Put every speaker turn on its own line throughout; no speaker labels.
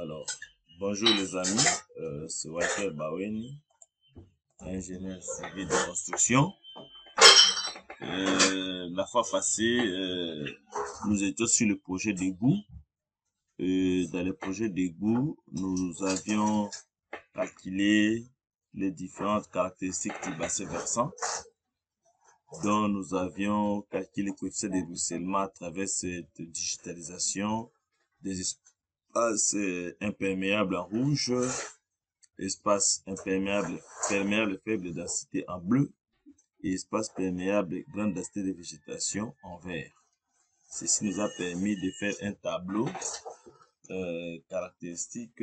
Alors, bonjour les amis, c'est Walter Baweni, ingénieur civil de construction. La fois passée, nous étions sur le projet d'égout. Dans le projet d'égout, nous avions calculé les différentes caractéristiques du bassin versant, dont nous avions calculé le coefficient de ruissellement à travers cette digitalisation des espaces imperméables en rouge, espace imperméable perméable faible densité en bleu et espace perméable grande densité de végétation en vert. Ceci nous a permis de faire un tableau caractéristique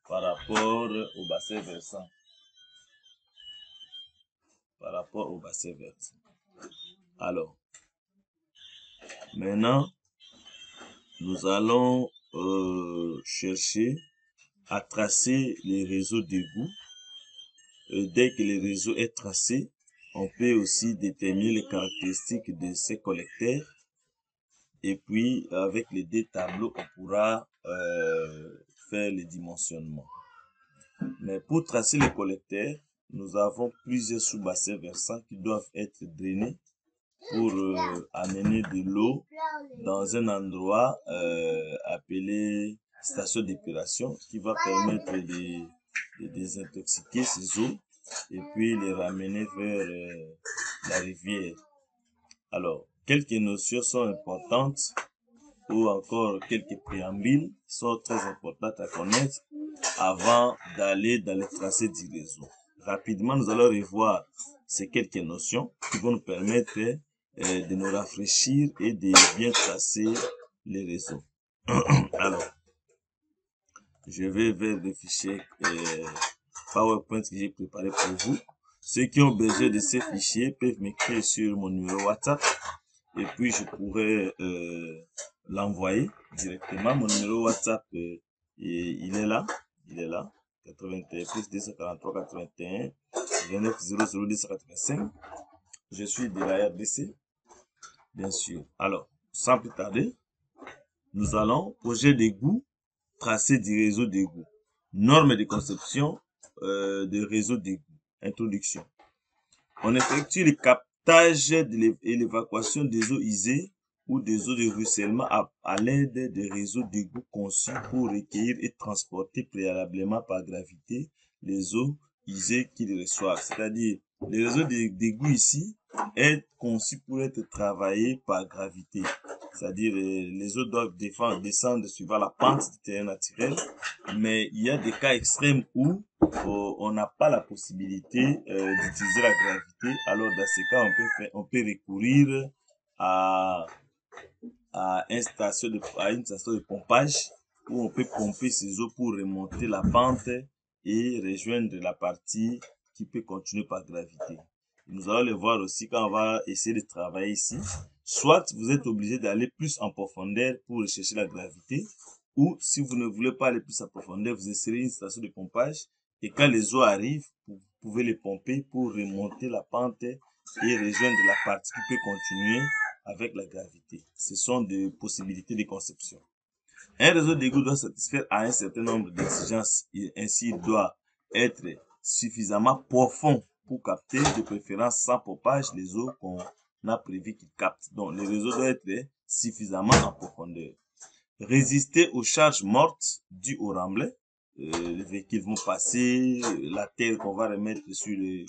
par rapport au bassin versant. Alors, maintenant, nous allons chercher à tracer les réseaux d'égouts. Dès que le réseau est tracé, on peut aussi déterminer les caractéristiques de ces collecteurs. Et puis, avec les deux tableaux, on pourra faire le dimensionnement. Mais pour tracer les collecteurs, nous avons plusieurs sous-bassins versants qui doivent être drainés pour amener de l'eau dans un endroit appelé station d'épuration qui va permettre de désintoxiquer ces eaux et puis les ramener vers la rivière. Alors, quelques notions sont importantes ou encore quelques préambules sont très importantes à connaître avant d'aller dans le tracé du réseau. Rapidement, nous allons revoir ces quelques notions qui vont nous permettre de nous rafraîchir et de bien tracer les réseaux. Alors, je vais vers le fichier PowerPoint que j'ai préparé pour vous. Ceux qui ont besoin de ces fichiers peuvent m'écrire sur mon numéro WhatsApp et puis je pourrai l'envoyer directement. Mon numéro WhatsApp, il est là, 81 plus 243 81 29 00 285. Je suis de la RDC, bien sûr. Alors, sans plus tarder, nous allons projet d'égout, tracé du réseau d'égout, normes de conception de réseau d'égout, introduction. On effectue le captage et l'évacuation des eaux usées ou des eaux de ruissellement à l'aide des réseaux d'égout conçus pour recueillir et transporter préalablement par gravité les eaux usées qu'ils reçoivent. C'est-à-dire, le réseau d'égout ici est conçu pour être travaillé par gravité. C'est-à-dire, les eaux doivent descendre suivant la pente du terrain naturel, mais il y a des cas extrêmes où on n'a pas la possibilité d'utiliser la gravité. Alors, dans ces cas, on peut recourir à une station de pompage où on peut pomper ces eaux pour remonter la pente et rejoindre la partie qui peut continuer par gravité. Nous allons le voir aussi quand on va essayer de travailler ici. Soit vous êtes obligé d'aller plus en profondeur pour rechercher la gravité, ou si vous ne voulez pas aller plus en profondeur, vous insérez une station de pompage et quand les eaux arrivent, vous pouvez les pomper pour remonter la pente et rejoindre la partie qui peut continuer avec la gravité. Ce sont des possibilités de conception. Un réseau d'égout doit satisfaire à un certain nombre d'exigences et ainsi il doit être suffisamment profond pour capter, de préférence sans pompage, les eaux qu'on a prévu qu'il capte. Donc, le réseau doit être suffisamment en profondeur. Résister aux charges mortes dues au remblai. Les véhicules vont passer, la terre qu'on va remettre sur le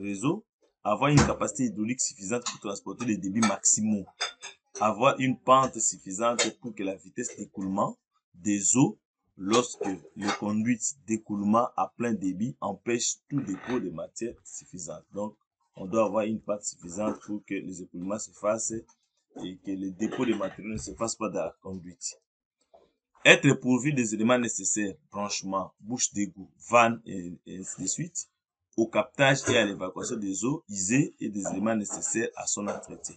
réseau. Avoir une capacité hydraulique suffisante pour transporter les débits maximaux. Avoir une pente suffisante pour que la vitesse d'écoulement des eaux lorsque le conduit d'écoulement à plein débit empêche tout dépôt de matière suffisante. Donc, on doit avoir une pente suffisante pour que les écoulements se fassent et que le dépôt de matériaux ne se fasse pas dans la conduite. Être pourvu des éléments nécessaires, branchement, bouche d'égout, vanne et ainsi de suite, au captage et à l'évacuation des eaux usées et des éléments nécessaires à son entretien.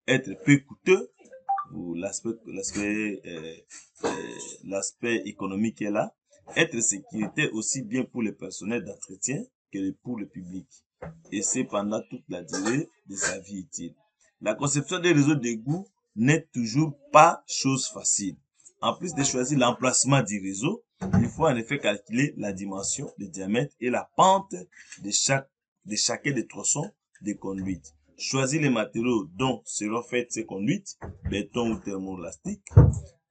Être peu coûteux, l'aspect économique est là. Être sécuritaire aussi bien pour le personnel d'entretien que pour le public. Et c'est pendant toute la durée de sa vie utile. La conception des réseaux d'égout n'est toujours pas chose facile. en plus de choisir l'emplacement du réseau, il faut en effet calculer la dimension, le diamètre et la pente de chacun des tronçons des conduites. Choisir les matériaux dont seront faites ces conduites, béton ou thermoplastique,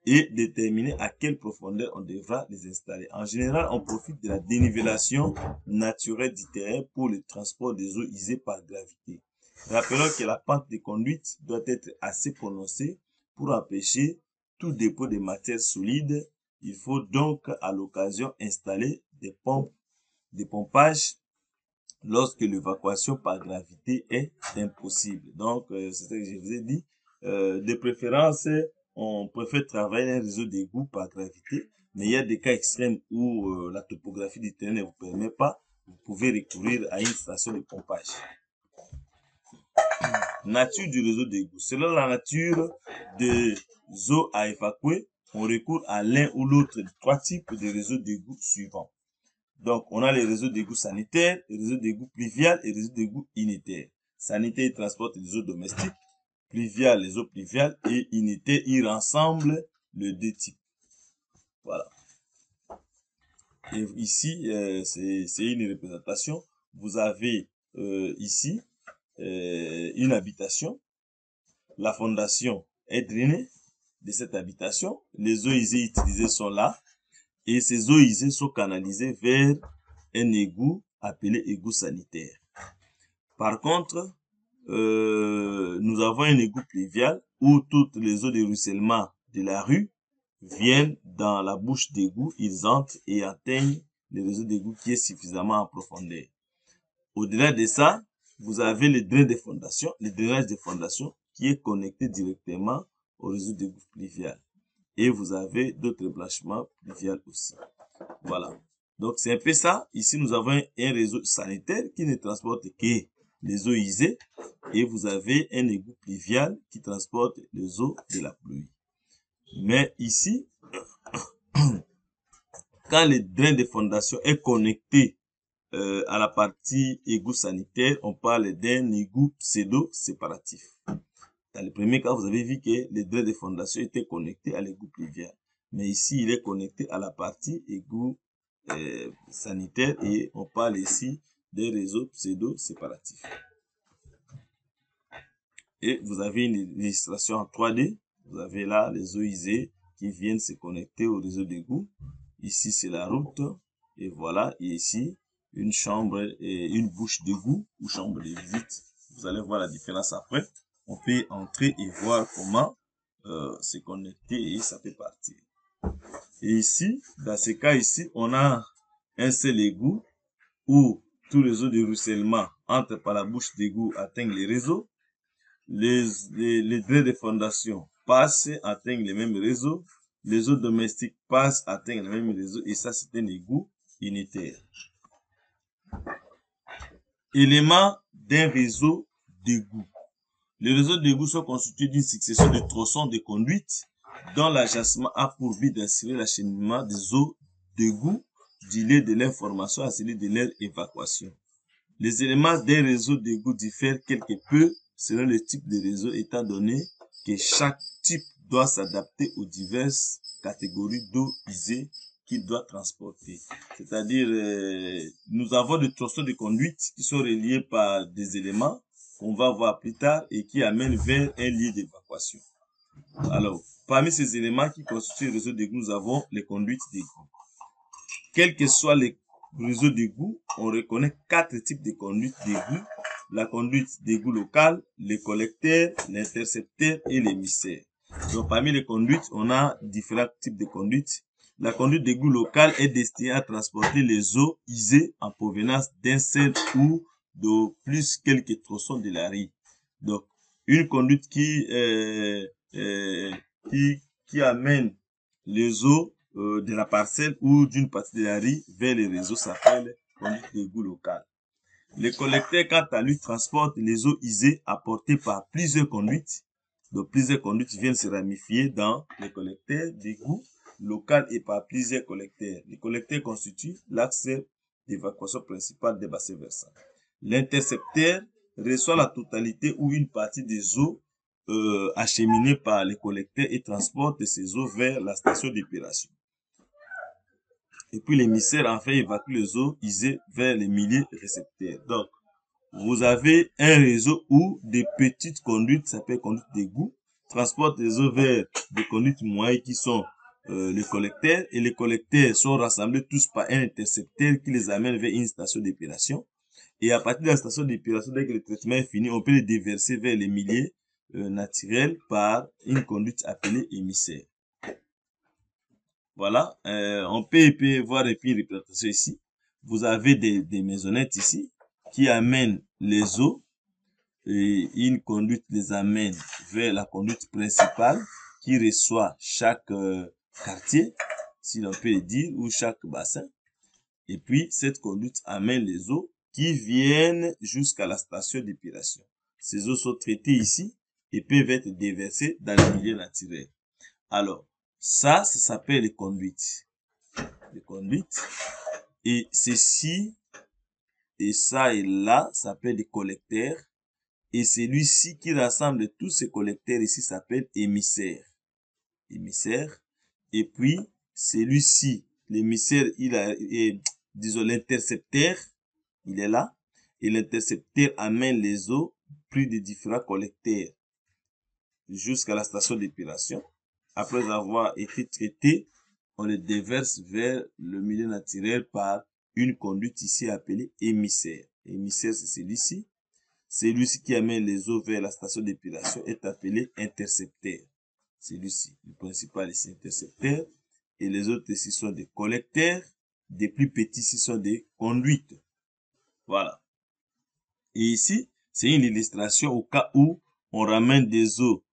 et déterminer à quelle profondeur on devra les installer. En général, on profite de la dénivellation naturelle du terrain pour le transport des eaux usées par gravité. Rappelons que la pente des conduites doit être assez prononcée pour empêcher tout dépôt de matière solide. Il faut donc à l'occasion installer des pompages lorsque l'évacuation par gravité est impossible. Donc, c'est ce que je vous ai dit. De préférence, on préfère travailler un réseau d'égout par gravité, mais il y a des cas extrêmes où la topographie du terrain ne vous permet pas. Vous pouvez recourir à une station de pompage. Nature du réseau d'égout. Selon la nature des eaux à évacuer, on recourt à l'un ou l'autre des trois types de réseaux d'égout suivants. Donc, on a les réseaux d'égout sanitaires, les réseaux d'égout pluvial et les réseaux d'égout unitaires. Sanitaire, ils transportent les eaux domestiques. Pluvial, les eaux pluviales. Et unitaires, ils rassemblent les deux types. Voilà. Et ici, c'est une représentation. Vous avez ici une habitation. La fondation est drainée de cette habitation. Les eaux usées utilisées sont là. Et ces eaux usées sont canalisées vers un égout appelé égout sanitaire. Par contre, nous avons un égout pluvial où toutes les eaux de ruissellement de la rue viennent dans la bouche d'égout, ils entrent et atteignent le réseau d'égout qui est suffisamment en profondeur. Au-delà de ça, vous avez le drainage des fondations qui est connecté directement au réseau d'égout pluvial. Et vous avez d'autres branchements pluviales aussi. Voilà. Donc, c'est un peu ça. Ici, nous avons un réseau sanitaire qui ne transporte que les eaux usées. Et vous avez un égout pluvial qui transporte les eaux de la pluie. Mais ici, quand le drain de fondation est connecté à la partie égout sanitaire, on parle d'un égout pseudo-séparatif. Dans le premier cas, vous avez vu que le drain de fondation était connecté à l'égout pluvial. Mais ici, il est connecté à la partie égout sanitaire et on parle ici des réseaux pseudo-séparatifs. Et vous avez une illustration en 3D. Vous avez là les eaux usées qui viennent se connecter au réseau d'égout. Ici, c'est la route. Et voilà, et ici, une chambre et une bouche d'égout ou chambre de visite. Vous allez voir la différence après. On peut entrer et voir comment se connecter et ça peut partir. Et ici, dans ce cas ici, on a un seul égout où tous les eaux de ruissellement entrent par la bouche d'égout, atteignent les réseaux. Les drains de fondation passent, atteignent les mêmes réseaux. Les eaux domestiques passent, atteignent les mêmes réseaux. Et ça, c'est un égout unitaire. Éléments d'un réseau d'égout. Les réseaux d'égout sont constitués d'une succession de tronçons de conduite dont l'agencement a pour but d'assurer l'acheminement des eaux d'égout du lieu de leur formation à celui de leur évacuation. Les éléments d'un réseau d'égout diffèrent quelque peu selon le type de réseau, étant donné que chaque type doit s'adapter aux diverses catégories d'eau usée qu'il doit transporter. C'est-à-dire, nous avons des tronçons de conduite qui sont reliés par des éléments qu'on va voir plus tard et qui amènent vers un lieu d'évacuation. Alors, parmi ces éléments qui constituent le réseau d'égout, nous avons les conduites d'égout. Quels que soient les réseaux d'égout, on reconnaît 4 types de conduites d'égout. La conduite d'égout locale, les collecteurs, l'intercepteur et l'émissaire. Donc, parmi les conduites, on a différents types de conduites. La conduite d'égout locale est destinée à transporter les eaux usées en provenance d'un seul ou de plus quelques tronçons de la rue. Donc, une conduite qui amène les eaux de la parcelle ou d'une partie de la rue vers les réseaux s'appelle conduite d'égout locale. Le collecteur, quant à lui, transporte les eaux usées apportées par plusieurs conduites. Donc, plusieurs conduites viennent se ramifier dans les collecteurs d'égout local et par plusieurs collecteurs. Les collecteurs constituent l'axe d'évacuation principal des bassins versants. L'intercepteur reçoit la totalité ou une partie des eaux acheminés par les collecteurs et transportent ces eaux vers la station d'épuration. Et puis l'émissaire enfin évacue les eaux usées vers les milliers de récepteurs. Donc, vous avez un réseau où des petites conduites, ça s'appelle conduite d'égout, transportent les eaux vers des conduites moyennes qui sont les collecteurs, et les collecteurs sont rassemblés tous par un intercepteur qui les amène vers une station d'épuration. Et à partir de la station d'épuration, dès que le traitement est fini, on peut les déverser vers les milieux naturels par une conduite appelée émissaire. Voilà, on peut voir et puis une représentation ici. Vous avez des maisonnettes ici qui amènent les eaux, et une conduite les amène vers la conduite principale qui reçoit chaque quartier, si l'on peut le dire, ou chaque bassin. Et puis, cette conduite amène les eaux qui viennent jusqu'à la station d'épuration. Ces eaux sont traitées ici et peuvent être déversées dans le milieu naturel. Alors, ça s'appelle les conduites. Les conduites. Et ceci, et ça et là, ça s'appelle des collecteurs. Et celui-ci qui rassemble tous ces collecteurs ici s'appelle émissaire. Émissaire. Et puis, celui-ci, l'émissaire, disons, l'intercepteur, il est là. Et l'intercepteur amène les eaux pris des différents collecteurs jusqu'à la station d'épuration. Après avoir été traité, on les déverse vers le milieu naturel par une conduite ici appelée émissaire. Émissaire, c'est celui-ci. Celui-ci qui amène les eaux vers la station d'épuration est appelé intercepteur. Celui-ci, le principal ici, intercepteur. Et les autres ici sont des collecteurs. Des plus petits ici sont des conduites. Voilà. Et ici, c'est une illustration au cas où on ramène des eaux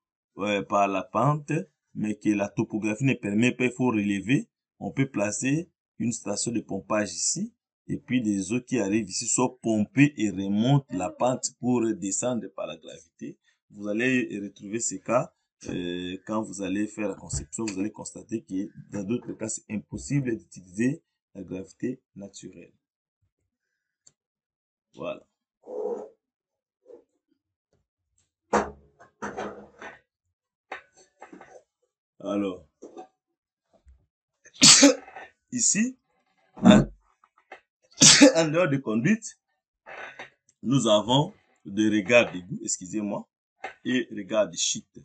par la pente, mais que la topographie ne permet pas, il faut relever. On peut placer une station de pompage ici. Et puis les eaux qui arrivent ici sont pompées et remontent la pente pour descendre par la gravité. Vous allez retrouver ces cas quand vous allez faire la conception. Vous allez constater que dans d'autres cas, c'est impossible d'utiliser la gravité naturelle. Voilà. Alors, ici, en dehors de conduite, nous avons des regards d'égout, excusez-moi, et regards de chute.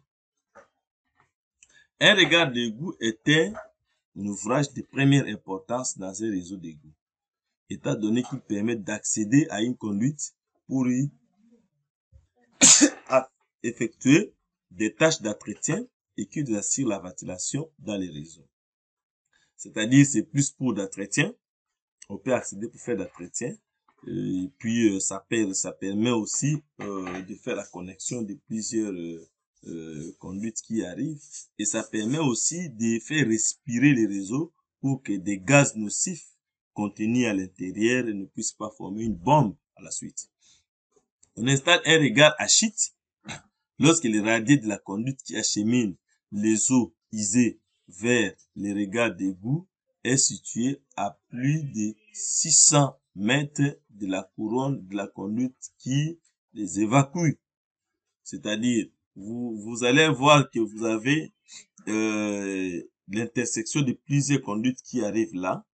Un regard d'égout était un ouvrage de première importance dans un réseau d'égout, étant donné qu'il permet d'accéder à une conduite pour y effectuer des tâches d'entretien et qui assure la ventilation dans les réseaux. C'est-à-dire, c'est plus pour d'entretien. On peut accéder pour faire d'entretien. Et puis, ça permet aussi de faire la connexion de plusieurs conduites qui arrivent. Et ça permet aussi de faire respirer les réseaux pour que des gaz nocifs contenus à l'intérieur ne puissent pas former une bombe à la suite. On installe un regard à chute lorsque les radiers de la conduite qui achemine les eaux usées vers les regards d'égout est situé à plus de 600 mètres de la couronne de la conduite qui les évacue. C'est-à-dire, vous allez voir que vous avez l'intersection de plusieurs conduites qui arrivent là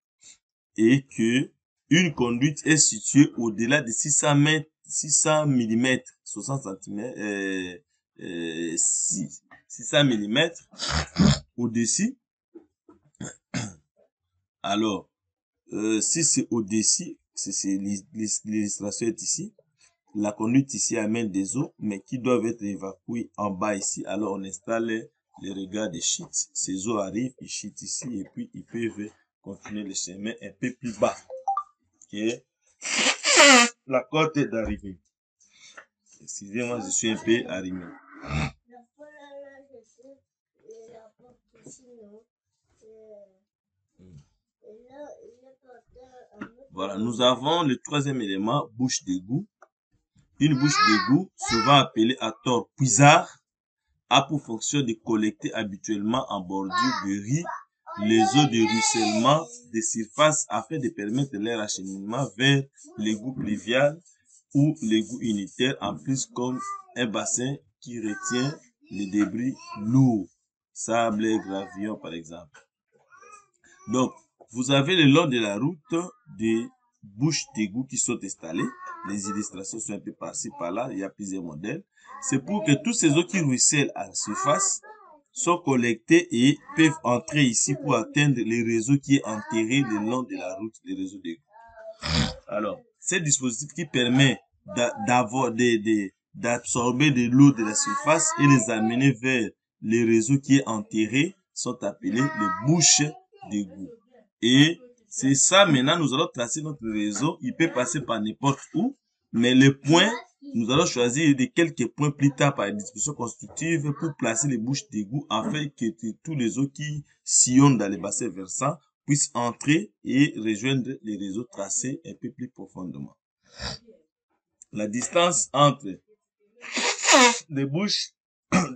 et que une conduite est située au-delà de 600 mètres, 600 mm, 60 cm, 600 mm au-dessus. Alors, si c'est au-dessus, c'est l'illustration est ici. La conduite ici amène des eaux, mais qui doivent être évacuées en bas ici. Alors, on installe les regards de chute. Ces eaux arrivent, ils chutent ici, et puis ils peuvent continuer le chemin un peu plus bas. Okay. La côte est d'arrivée. Excusez-moi, je suis un peu arrimé. Voilà, nous avons le troisième élément, bouche d'égout. Une bouche d'égout, souvent appelée à tort puisard, a pour fonction de collecter habituellement en bordure de riz les eaux de ruissellement des surfaces afin de permettre leur acheminement vers l'égout pluvial ou l'égout unitaire, en plus comme un bassin qui retient les débris lourds, sable, gravillon par exemple. Donc, vous avez le long de la route des bouches d'égout qui sont installées. Les illustrations sont un peu par-ci, par-là. Il y a plusieurs modèles. C'est pour que tous ces eaux qui ruissellent à la surface sont collectées et peuvent entrer ici pour atteindre les réseaux qui est enterré le long de la route des réseaux d'égout. Alors, ce dispositif qui permet d'absorber de l'eau de la surface et les amener vers les réseaux qui est enterré sont appelés les bouches d'égout. Et c'est ça, maintenant, nous allons tracer notre réseau. Il peut passer par n'importe où, mais les points, nous allons choisir de quelques points plus tard par disposition constructive pour placer les bouches d'égout afin que tous les eaux qui sillonnent dans les bassins versants puissent entrer et rejoindre les réseaux tracés un peu plus profondément. La distance entre les bouches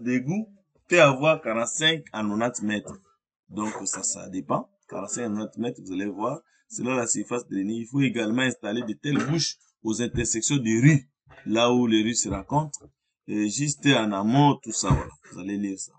d'égout peut avoir 45 à 90 mètres. Donc, ça dépend. 45 à 90 mètres, vous allez voir, selon la surface drainée. Il faut également installer de telles bouches aux intersections des rues, là où les rues se rencontrent. Et juste en amont, tout ça, voilà. Vous allez lire ça.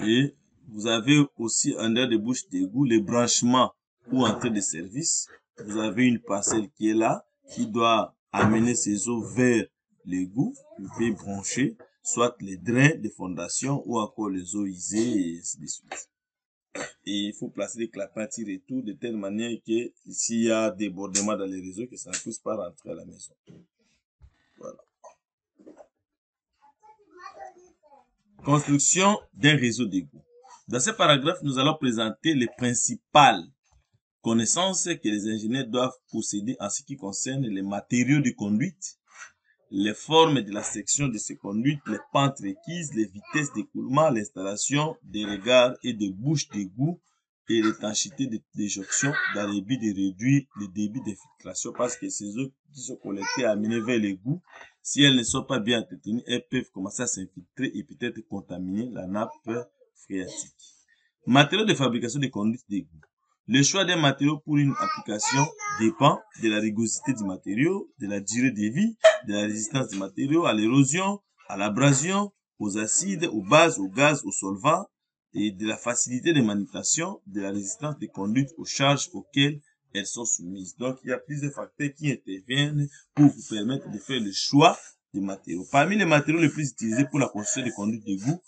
Et vous avez aussi, en dehors des bouches d'égout, les branchements ou entrées de service. Vous avez une parcelle qui est là, qui doit amener ses eaux vers l'égout, vous pouvez brancher, soit les drains de fondation ou encore les eaux usées et ainsi de suite. Et il faut placer des clapets anti-retour de telle manière que s'il y a débordement dans les réseaux, que ça ne puisse pas rentrer à la maison. Voilà. Construction d'un réseau d'égout. Dans ce paragraphe, nous allons présenter les principales connaissances que les ingénieurs doivent posséder en ce qui concerne les matériaux de conduite, les formes de la section de ces conduites, les pentes requises, les vitesses d'écoulement, l'installation des regards et des bouches d'égout et l'étanchéité des jonctions dans le but de réduire le débit d'infiltration parce que ces eaux qui sont collectées et amenées vers l'égout, si elles ne sont pas bien entretenues, elles peuvent commencer à s'infiltrer et peut-être contaminer la nappe phréatique. Matériaux de fabrication de conduites d'égout. Le choix d'un matériau pour une application dépend de la rugosité du matériau, de la durée de vie, de la résistance du matériau à l'érosion, à l'abrasion, aux acides, aux bases, aux gaz, aux solvants, et de la facilité de manutention, de la résistance des conduites aux charges auxquelles elles sont soumises. Donc, il y a plusieurs facteurs qui interviennent pour vous permettre de faire le choix des matériaux. Parmi les matériaux les plus utilisés pour la construction des conduites d'égout,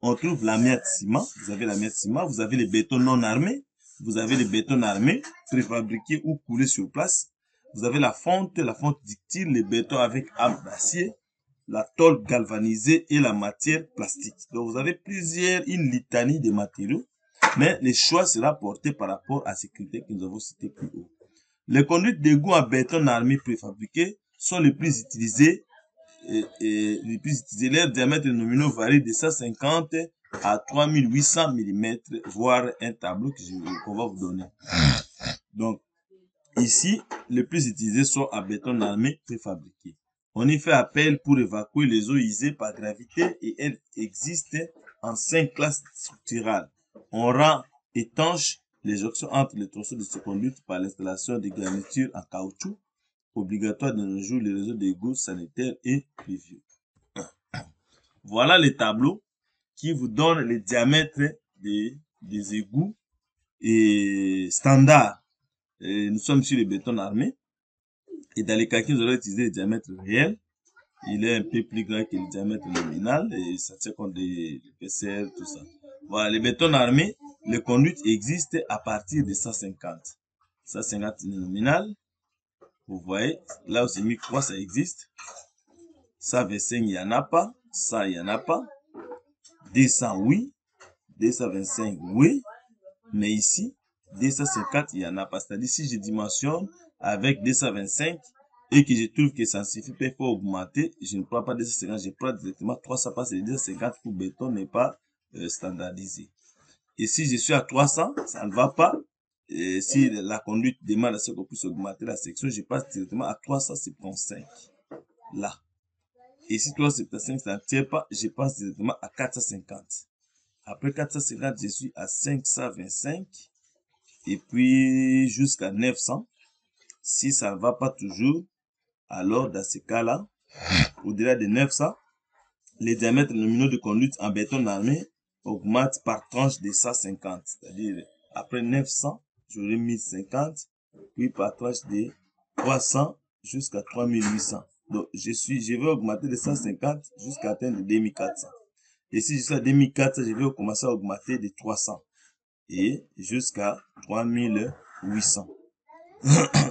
on trouve l'amiante ciment. Vous avez l'amiante ciment, vous avez les bétons non armés, vous avez les bétons armés, préfabriqués ou coulés sur place. Vous avez la fonte ductile, les bétons avec âme d'acier, la tôle galvanisée et la matière plastique. Donc, vous avez une litanie de matériaux, mais le choix sera porté par rapport à ces critères que nous avons cités plus haut. Les conduites d'égout en béton armé préfabriqués sont les plus utilisés. Leurs diamètres nominaux varient de 150 à 3800 mm, voire un tableau qu'on va vous donner. Donc, ici, les plus utilisés sont en béton armé préfabriqué. On y fait appel pour évacuer les eaux usées par gravité et elles existent en 5 classes structurales. On rend étanche les jonctions entre les tronçons de ces conduites par l'installation de garnitures en caoutchouc, obligatoire de nos jours les réseaux d'égout sanitaires et pluvieux. Voilà les tableaux qui vous donnent les diamètres des égouts et standards. Nous sommes sur les bétons armés. Et dans les cas qui nous allons utiliser le diamètre réel, il est un peu plus grand que le diamètre nominal et ça tient compte de l'épaisseur, tout ça. Voilà, les bétons armés, les conduites existent à partir de 150. 150 nominal. Vous voyez, là où c'est mis quoi, ça existe. 125, il n'y en a pas. Ça, il n'y en a pas. 200, oui. 225, oui. Mais ici, 250, il n'y en a pas. C'est-à-dire, si je dimensionne avec 225 et que je trouve que ça ne suffit pas, il faut augmenter, je ne prends pas 250, je prends directement 300 parce que 250 pour béton n'est pas standardisé. Et si je suis à 300, ça ne va pas. Et si la conduite demande à ce qu'on puisse augmenter la section, je passe directement à 375. Là. Et si 375, ça ne tient pas, je passe directement à 450. Après 450, je suis à 525. Et puis jusqu'à 900. Si ça ne va pas toujours, alors dans ce cas-là, au-delà de 900, les diamètres nominaux de conduite en béton armé augmentent par tranche de 150. C'est-à-dire, après 900, j'aurai 1050, puis par tranche de 300 jusqu'à 3800. Donc, je vais augmenter de 150 jusqu'à atteindre 2400. Et si je suis à 2400, je vais commencer à augmenter de 300 et jusqu'à 3800.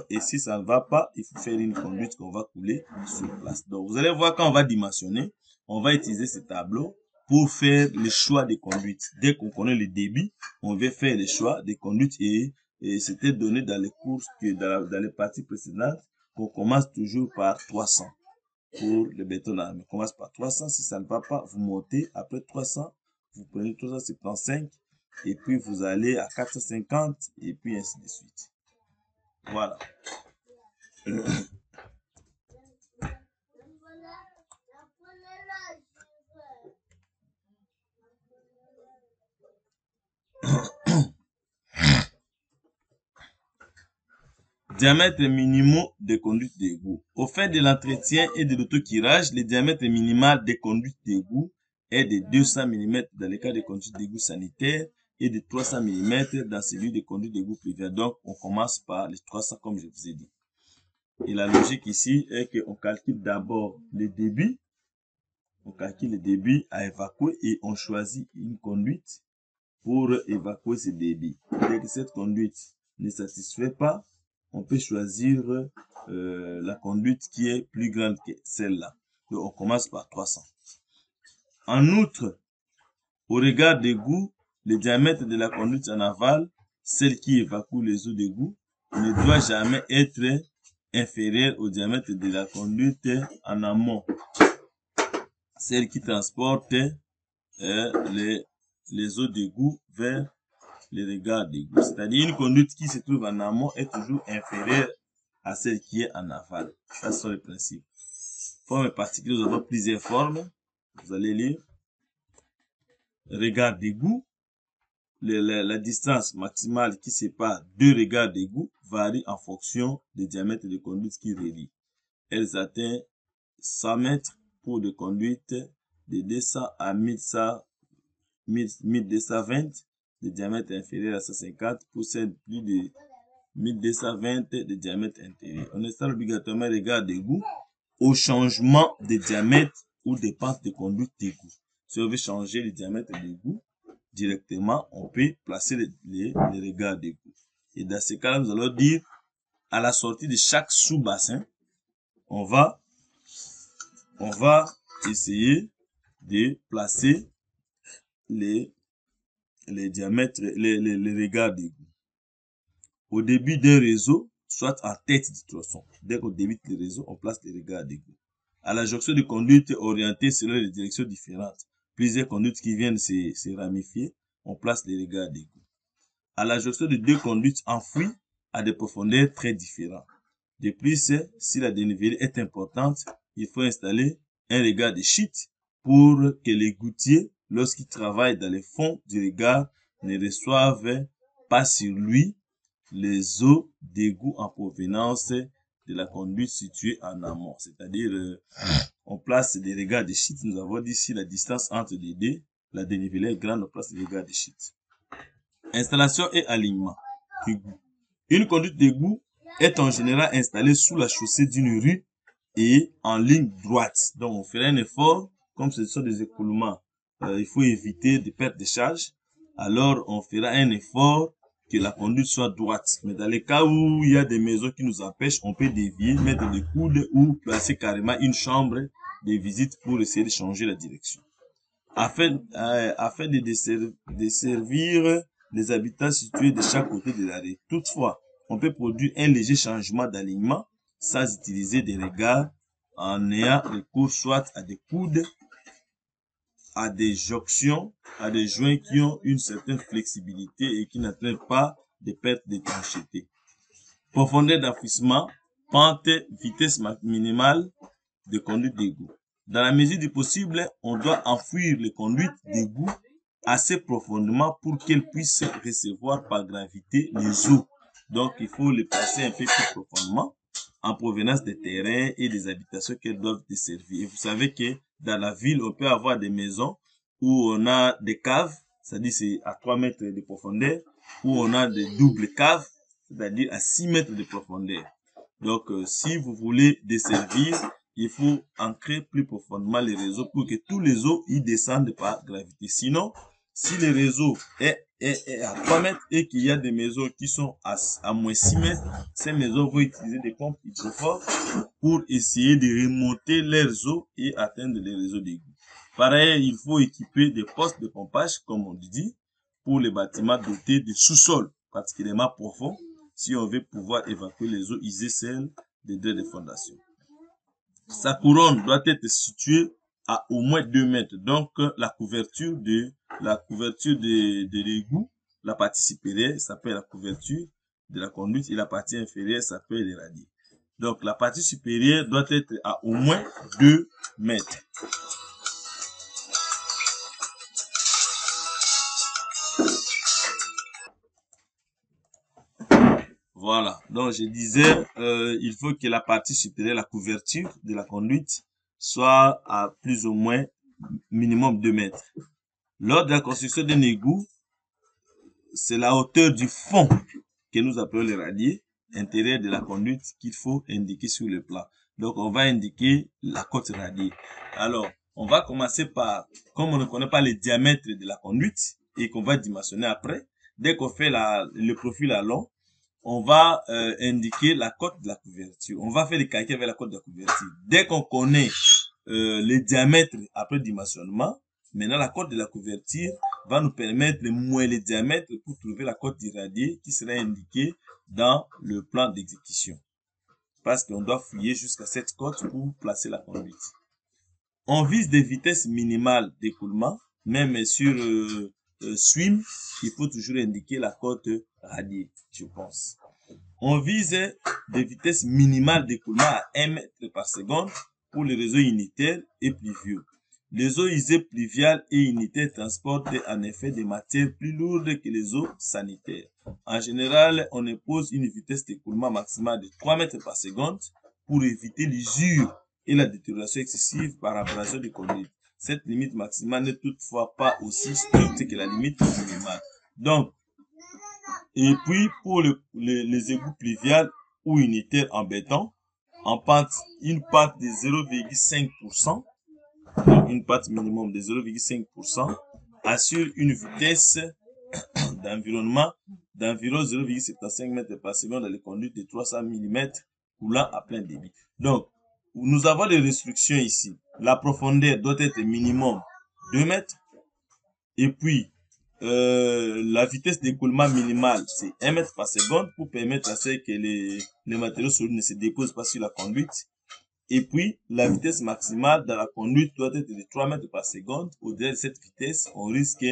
Et si ça ne va pas, il faut faire une conduite qu'on va couler sur place. Donc, vous allez voir quand on va dimensionner, on va utiliser ce tableau pour faire le choix des conduites. Dès qu'on connaît le débit, on va faire le choix des conduites et c'était donné dans les cours, dans les parties précédentes, qu'on commence toujours par 300 pour le béton armé. On commence par 300. Si ça ne va pas, vous montez. Après 300, vous prenez 375 et puis vous allez à 450 et puis ainsi de suite. Voilà. Diamètres minimaux des conduites d'égout. Au fait de l'entretien et de l'autocurage, le diamètre minimal des conduites d'égout est de 200 mm dans le cas des conduites d'égout sanitaires et de 300 mm dans celui des conduites d'égout privées. Donc, on commence par les 300 comme je vous ai dit. Et la logique ici est qu'on calcule d'abord le débit. On calcule le débit à évacuer et on choisit une conduite pour évacuer ce débit. Dès que cette conduite ne satisfait pas, on peut choisir la conduite qui est plus grande que celle-là. Donc, on commence par 300. En outre, au regard d'égout, le diamètre de la conduite en aval, celle qui évacue les eaux d'égout, ne doit jamais être inférieur au diamètre de la conduite en amont, celle qui transporte les eaux d'égout vers les regards d'égout. C'est-à-dire une conduite qui se trouve en amont est toujours inférieure à celle qui est en aval. Ça, ce sont les principes. Forme particulière, nous avons plusieurs formes. Vous allez lire. Regard d'égout. La distance maximale qui sépare deux regards d'égout varie en fonction du diamètre de conduite qui relie. Elles atteignent 100 mètres pour des conduites de 200 à 1220 de diamètre inférieur à 150 pour celles plus de 1220 de diamètre intérieur. On installe obligatoirement regard d'égout au changement de diamètre ou de pente de conduite d'égout. Si on veut changer le diamètre d'égout, directement, on peut placer les regards d'égout. Et dans ce cas-là, nous allons dire, à la sortie de chaque sous-bassin, on va essayer de placer les diamètres, les regards d'égout. Au début d'un réseau, soit en tête du tronçon. Dès qu'on débute le réseau, on place les regards d'égout. À la jonction de conduites orientées selon les directions différentes, plusieurs conduites qui viennent se ramifier, on place les regards d'égout. À la jonction de deux conduites enfouies à des profondeurs très différentes. De plus, si la dénivelée est importante, il faut installer un regard de shit pour que les gouttiers, lorsqu'ils travaillent dans les fonds du regard, ne reçoivent pas sur lui les eaux d'égout en provenance de la conduite située en amont. C'est-à-dire, on place des regards de shit. Nous avons dit si la distance entre les deux, la dénivelée est grande, on place des regards de shit. Installation et alignement. Une conduite d'égout est en général installée sous la chaussée d'une rue et en ligne droite. Donc, on ferait un effort, comme ce sont des écoulements, il faut éviter de perdre de charge. Alors, on fera un effort que la conduite soit droite. Mais dans les cas où il y a des maisons qui nous empêchent, on peut dévier, mettre des coudes ou placer carrément une chambre de visite pour essayer de changer la direction. Afin de desservir les habitants situés de chaque côté de la rue. Toutefois, on peut produire un léger changement d'alignement sans utiliser des regards en ayant recours soit à des coudes, à des jonctions, à des joints qui ont une certaine flexibilité et qui n'entraînent pas de perte d'étanchéité. Profondeur d'enfouissement, pente, vitesse minimale de conduite d'égout. Dans la mesure du possible, on doit enfouir les conduites d'égout assez profondément pour qu'elles puissent recevoir par gravité les eaux. Donc, il faut les placer un peu plus profondément en provenance des terrains et des habitations qu'elles doivent desservir. Et vous savez que dans la ville, on peut avoir des maisons où on a des caves, c'est-à-dire c'est à 3 mètres de profondeur, où on a des doubles caves, c'est-à-dire à 6 mètres de profondeur. Donc, si vous voulez desservir, il faut ancrer plus profondément les réseaux pour que tous les eaux y descendent par gravité. Sinon, si le réseau est à 3 mètres et qu'il y a des maisons qui sont à moins 6 mètres, ces maisons vont utiliser des pompes hydrophores pour essayer de remonter leurs eaux et atteindre les réseaux d'égout. Pareil, il faut équiper des postes de pompage, comme on dit, pour les bâtiments dotés de sous-sols particulièrement profonds, si on veut pouvoir évacuer les eaux usées, celles des dés de fondation. Sa couronne doit être située à au moins 2 mètres. Donc, la couverture de l'égout, la partie supérieure s'appelle la couverture de la conduite et la partie inférieure s'appelle les radiers. Donc, la partie supérieure doit être à au moins 2 mètres. Voilà. Donc, je disais, il faut que la partie supérieure, la couverture de la conduite, soit à plus ou moins minimum 2 mètres. Lors de la construction d'un égout, c'est la hauteur du fond que nous appelons le radier intérieur de la conduite qu'il faut indiquer sur le plan. Donc, on va indiquer la cote radier. Alors, on va commencer par, comme on ne connaît pas le diamètre de la conduite et qu'on va dimensionner après, dès qu'on fait le profil à long, on va indiquer la cote de la couverture. On va faire le calcul avec la cote de la couverture. Dès qu'on connaît le diamètre après dimensionnement, maintenant la cote de la couverture va nous permettre de moins le diamètre pour trouver la cote du radier qui sera indiquée dans le plan d'exécution. Parce qu'on doit fouiller jusqu'à cette cote pour placer la conduite. On vise des vitesses minimales d'écoulement, même sur swim, il faut toujours indiquer la cote radier, je pense. On vise des vitesses minimales d'écoulement à 1 mètre par seconde pour les réseaux unitaires et pluviaux. Les eaux usées pluviales et unitaires transportent en effet des matières plus lourdes que les eaux sanitaires. En général, on impose une vitesse d'écoulement maximale de 3 mètres par seconde pour éviter l'usure et la détérioration excessive par abrasion des conduites. Cette limite maximale n'est toutefois pas aussi stricte que la limite minimale. Donc, et puis pour les égouts pluviales ou unitaires en béton, en pente, une pente de 0,5%, donc une pente minimum de 0,5%, assure une vitesse d'environnement d'environ 0,75 mètres par seconde dans les conduites de 300 mm coulant à plein débit. Donc, nous avons des restrictions ici. La profondeur doit être minimum 2 mètres. Et puis, la vitesse d'écoulement minimale, c'est 1 mètre par seconde pour permettre à ce que les matériaux solides ne se déposent pas sur la conduite. Et puis, la vitesse maximale dans la conduite doit être de 3 mètres par seconde. Au-delà de cette vitesse, on risque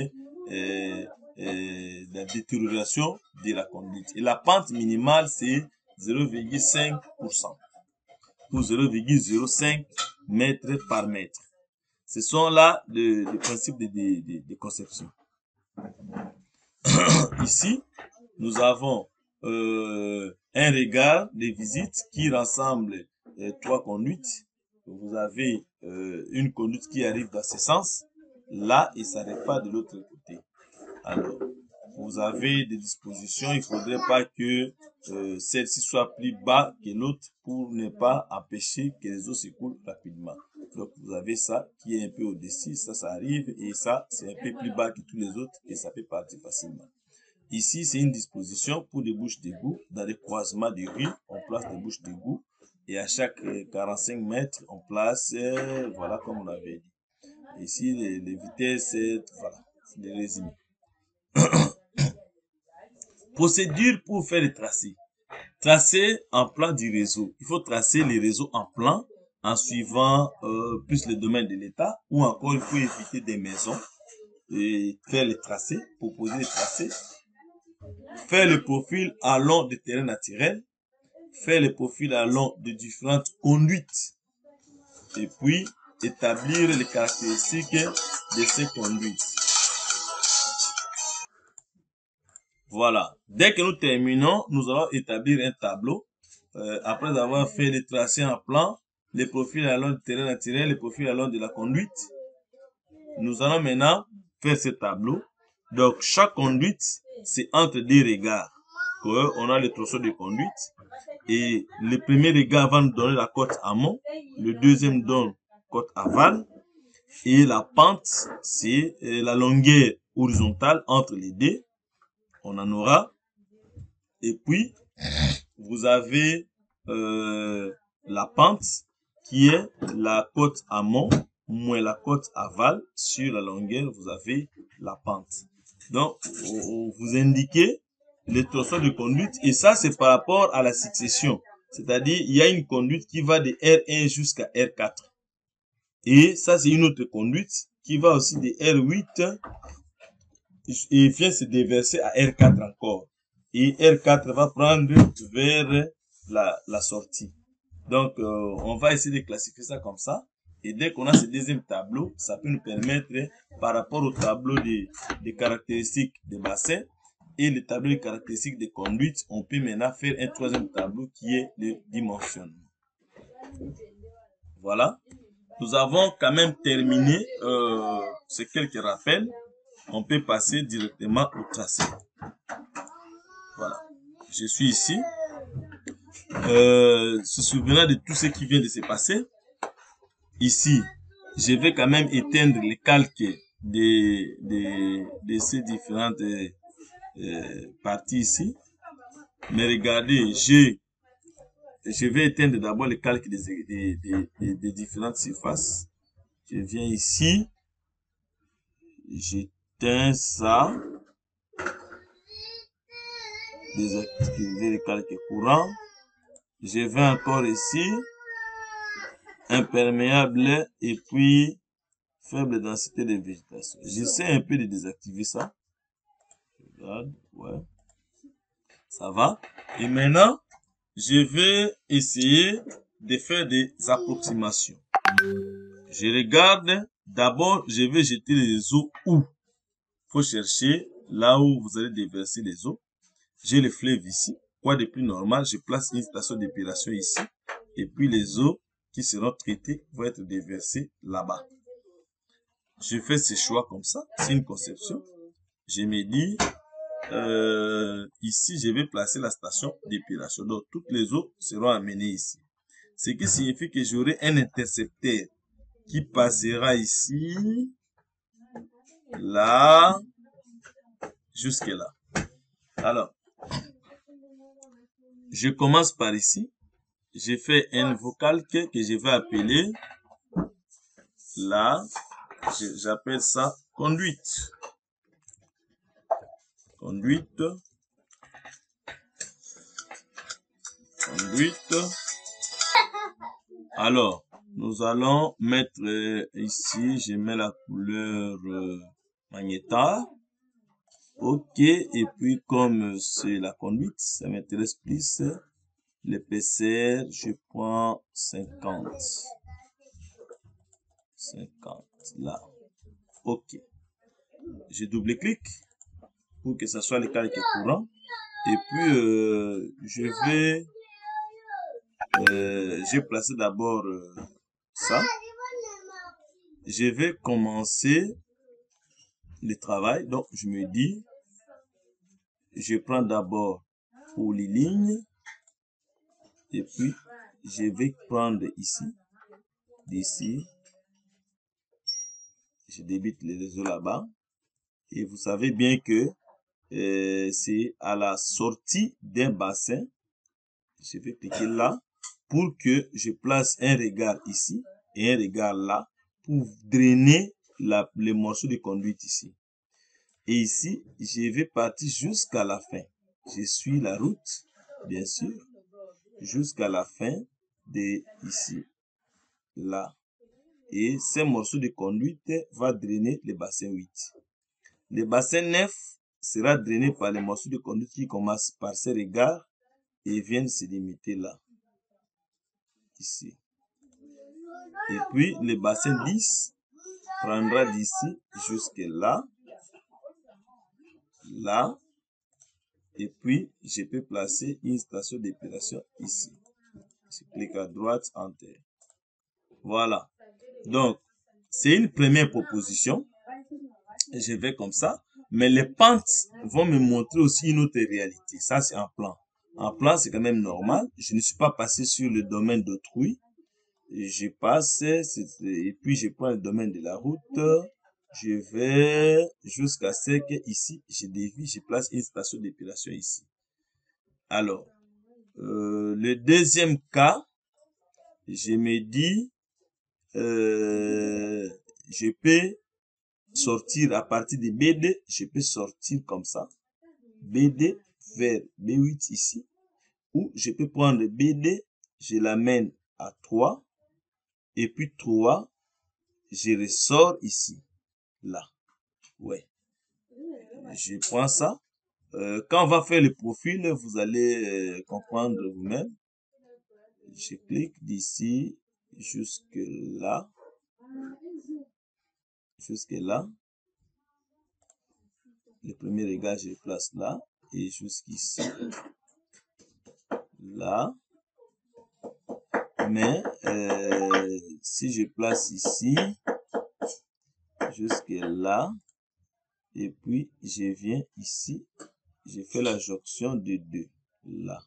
la détérioration de la conduite. Et la pente minimale, c'est 0,5% pour 0,05 mètres par mètre. Ce sont là les principes de conception. Ici, nous avons un regard de visite qui rassemble 3 conduites. Vous avez une conduite qui arrive dans ce sens, là, et ça n'arrive pas de l'autre côté. Alors, vous avez des dispositions, il ne faudrait pas que celle-ci soit plus bas que l'autre pour ne pas empêcher que les eaux s'écoulent rapidement. Donc, vous avez ça qui est un peu au-dessus, ça arrive, et ça, c'est un peu plus bas que tous les autres, et ça peut partir facilement. Ici, c'est une disposition pour des bouches d'égout. Dans les croisements de rue, on place des bouches d'égout, et à chaque 45 mètres, on place, voilà, comme on avait dit. Ici, les vitesses, voilà, c'est des résumés. Procédure pour faire le tracé. Tracer en plan du réseau. Il faut tracer les réseaux en plan en suivant plus le domaine de l'État, ou encore il faut éviter des maisons et faire les tracés, proposer les tracés. Faire le profil à long de terrain naturel. Faire le profil à long de différentes conduites. Et puis, établir les caractéristiques de ces conduites. Voilà. Dès que nous terminons, nous allons établir un tableau. Après avoir fait les tracés en plan, les profils le long du terrain naturel, les profils le long de la conduite. Nous allons maintenant faire ce tableau. Donc, chaque conduite, c'est entre deux regards. On a le trousseau de conduite. Et le premier regard va nous donner la côte amont. Le deuxième donne côte aval. Et la pente, c'est la longueur horizontale entre les deux. On en aura. Et puis, vous avez la pente qui est la côte amont moins la côte aval. Sur la longueur, vous avez la pente. Donc, vous indiquez les trousseaux de conduite et ça, c'est par rapport à la succession. C'est-à-dire, il y a une conduite qui va de R1 jusqu'à R4. Et ça, c'est une autre conduite qui va aussi de R8 et vient se déverser à R4 encore. Et R4 va prendre vers la sortie. Donc, on va essayer de classifier ça comme ça. Et dès qu'on a ce deuxième tableau, ça peut nous permettre, par rapport au tableau des caractéristiques des bassins et le tableau des caractéristiques des conduites, on peut maintenant faire un troisième tableau qui est le dimensionnement. Voilà. Nous avons quand même terminé ces quelques rappels. On peut passer directement au tracé. Voilà. Je suis ici. Se souvenant de tout ce qui vient de se passer. Ici, je vais quand même éteindre les calques de ces différentes parties ici. Mais regardez, je vais éteindre d'abord les calques des différentes surfaces. Je viens ici. J'éteins ça. Désactiver les calques courants. Je vais encore ici. Imperméable et puis faible densité de végétation. J'essaie un peu de désactiver ça. Regarde, ouais. Ça va. Et maintenant, je vais essayer de faire des approximations. Je regarde. D'abord, je vais jeter les eaux où? Faut chercher là où vous allez déverser les eaux. J'ai le fleuve ici. Quoi de plus normal? Je place une station d'épuration ici. Et puis les eaux qui seront traitées vont être déversées là-bas. Je fais ce choix comme ça. C'est une conception. Je me dis, ici, je vais placer la station d'épuration. Donc, toutes les eaux seront amenées ici. Ce qui signifie que j'aurai un intercepteur qui passera ici, là, jusque là. Alors, je commence par ici. Je fais un nouveau calque que je vais appeler là. J'appelle ça conduite. Conduite. Conduite. Alors, nous allons mettre ici, je mets la couleur magnétar. Ok, et puis comme c'est la conduite, ça m'intéresse plus. L'épaisseur, je prends 50. 50, là. Ok. Je double-clique pour que ça soit le calque courant. Et puis, je vais placer d'abord ça. Je vais commencer le travail. Donc, je me dis, je prends d'abord pour les lignes. Et puis, je vais prendre ici, d'ici. Je débite les réseaux là-bas. Et vous savez bien que c'est à la sortie d'un bassin. Je vais cliquer là pour que je place un regard ici et un regard là pour drainer les morceaux de conduite ici. Et ici, je vais partir jusqu'à la fin. Je suis la route, bien sûr, jusqu'à la fin de ici, là. Et ces morceaux de conduite va drainer le bassin 8. Le bassin 9 sera drainé par les morceaux de conduite qui commencent par ces regards et viennent se limiter là. Ici. Et puis, le bassin 10 prendra d'ici jusque là. Là. Et puis, je peux placer une station d'épuration ici. Je clique à droite, Enter. Voilà. Donc, c'est une première proposition. Je vais comme ça. Mais les pentes vont me montrer aussi une autre réalité. Ça, c'est un plan. Un plan, c'est quand même normal. Je ne suis pas passé sur le domaine d'autrui. Je passe, et puis je prends le domaine de la route. Je vais jusqu'à ce que ici, je dévie, je place une station d'épilation ici. Alors, le deuxième cas, je me dis, je peux sortir à partir de BD, je peux sortir comme ça. BD vers B8 ici. Ou je peux prendre BD, je l'amène à 3. Et puis 3, je ressors ici. Là. Ouais. Je prends ça. Quand on va faire le profil, vous allez comprendre vous-même. Je clique d'ici jusque là. Jusque là. Le premier réglage, je le place là. Et jusqu'ici. Là. Mais si je place ici, jusque là. Et puis, je viens ici. Je fais la jonction de 2. Là.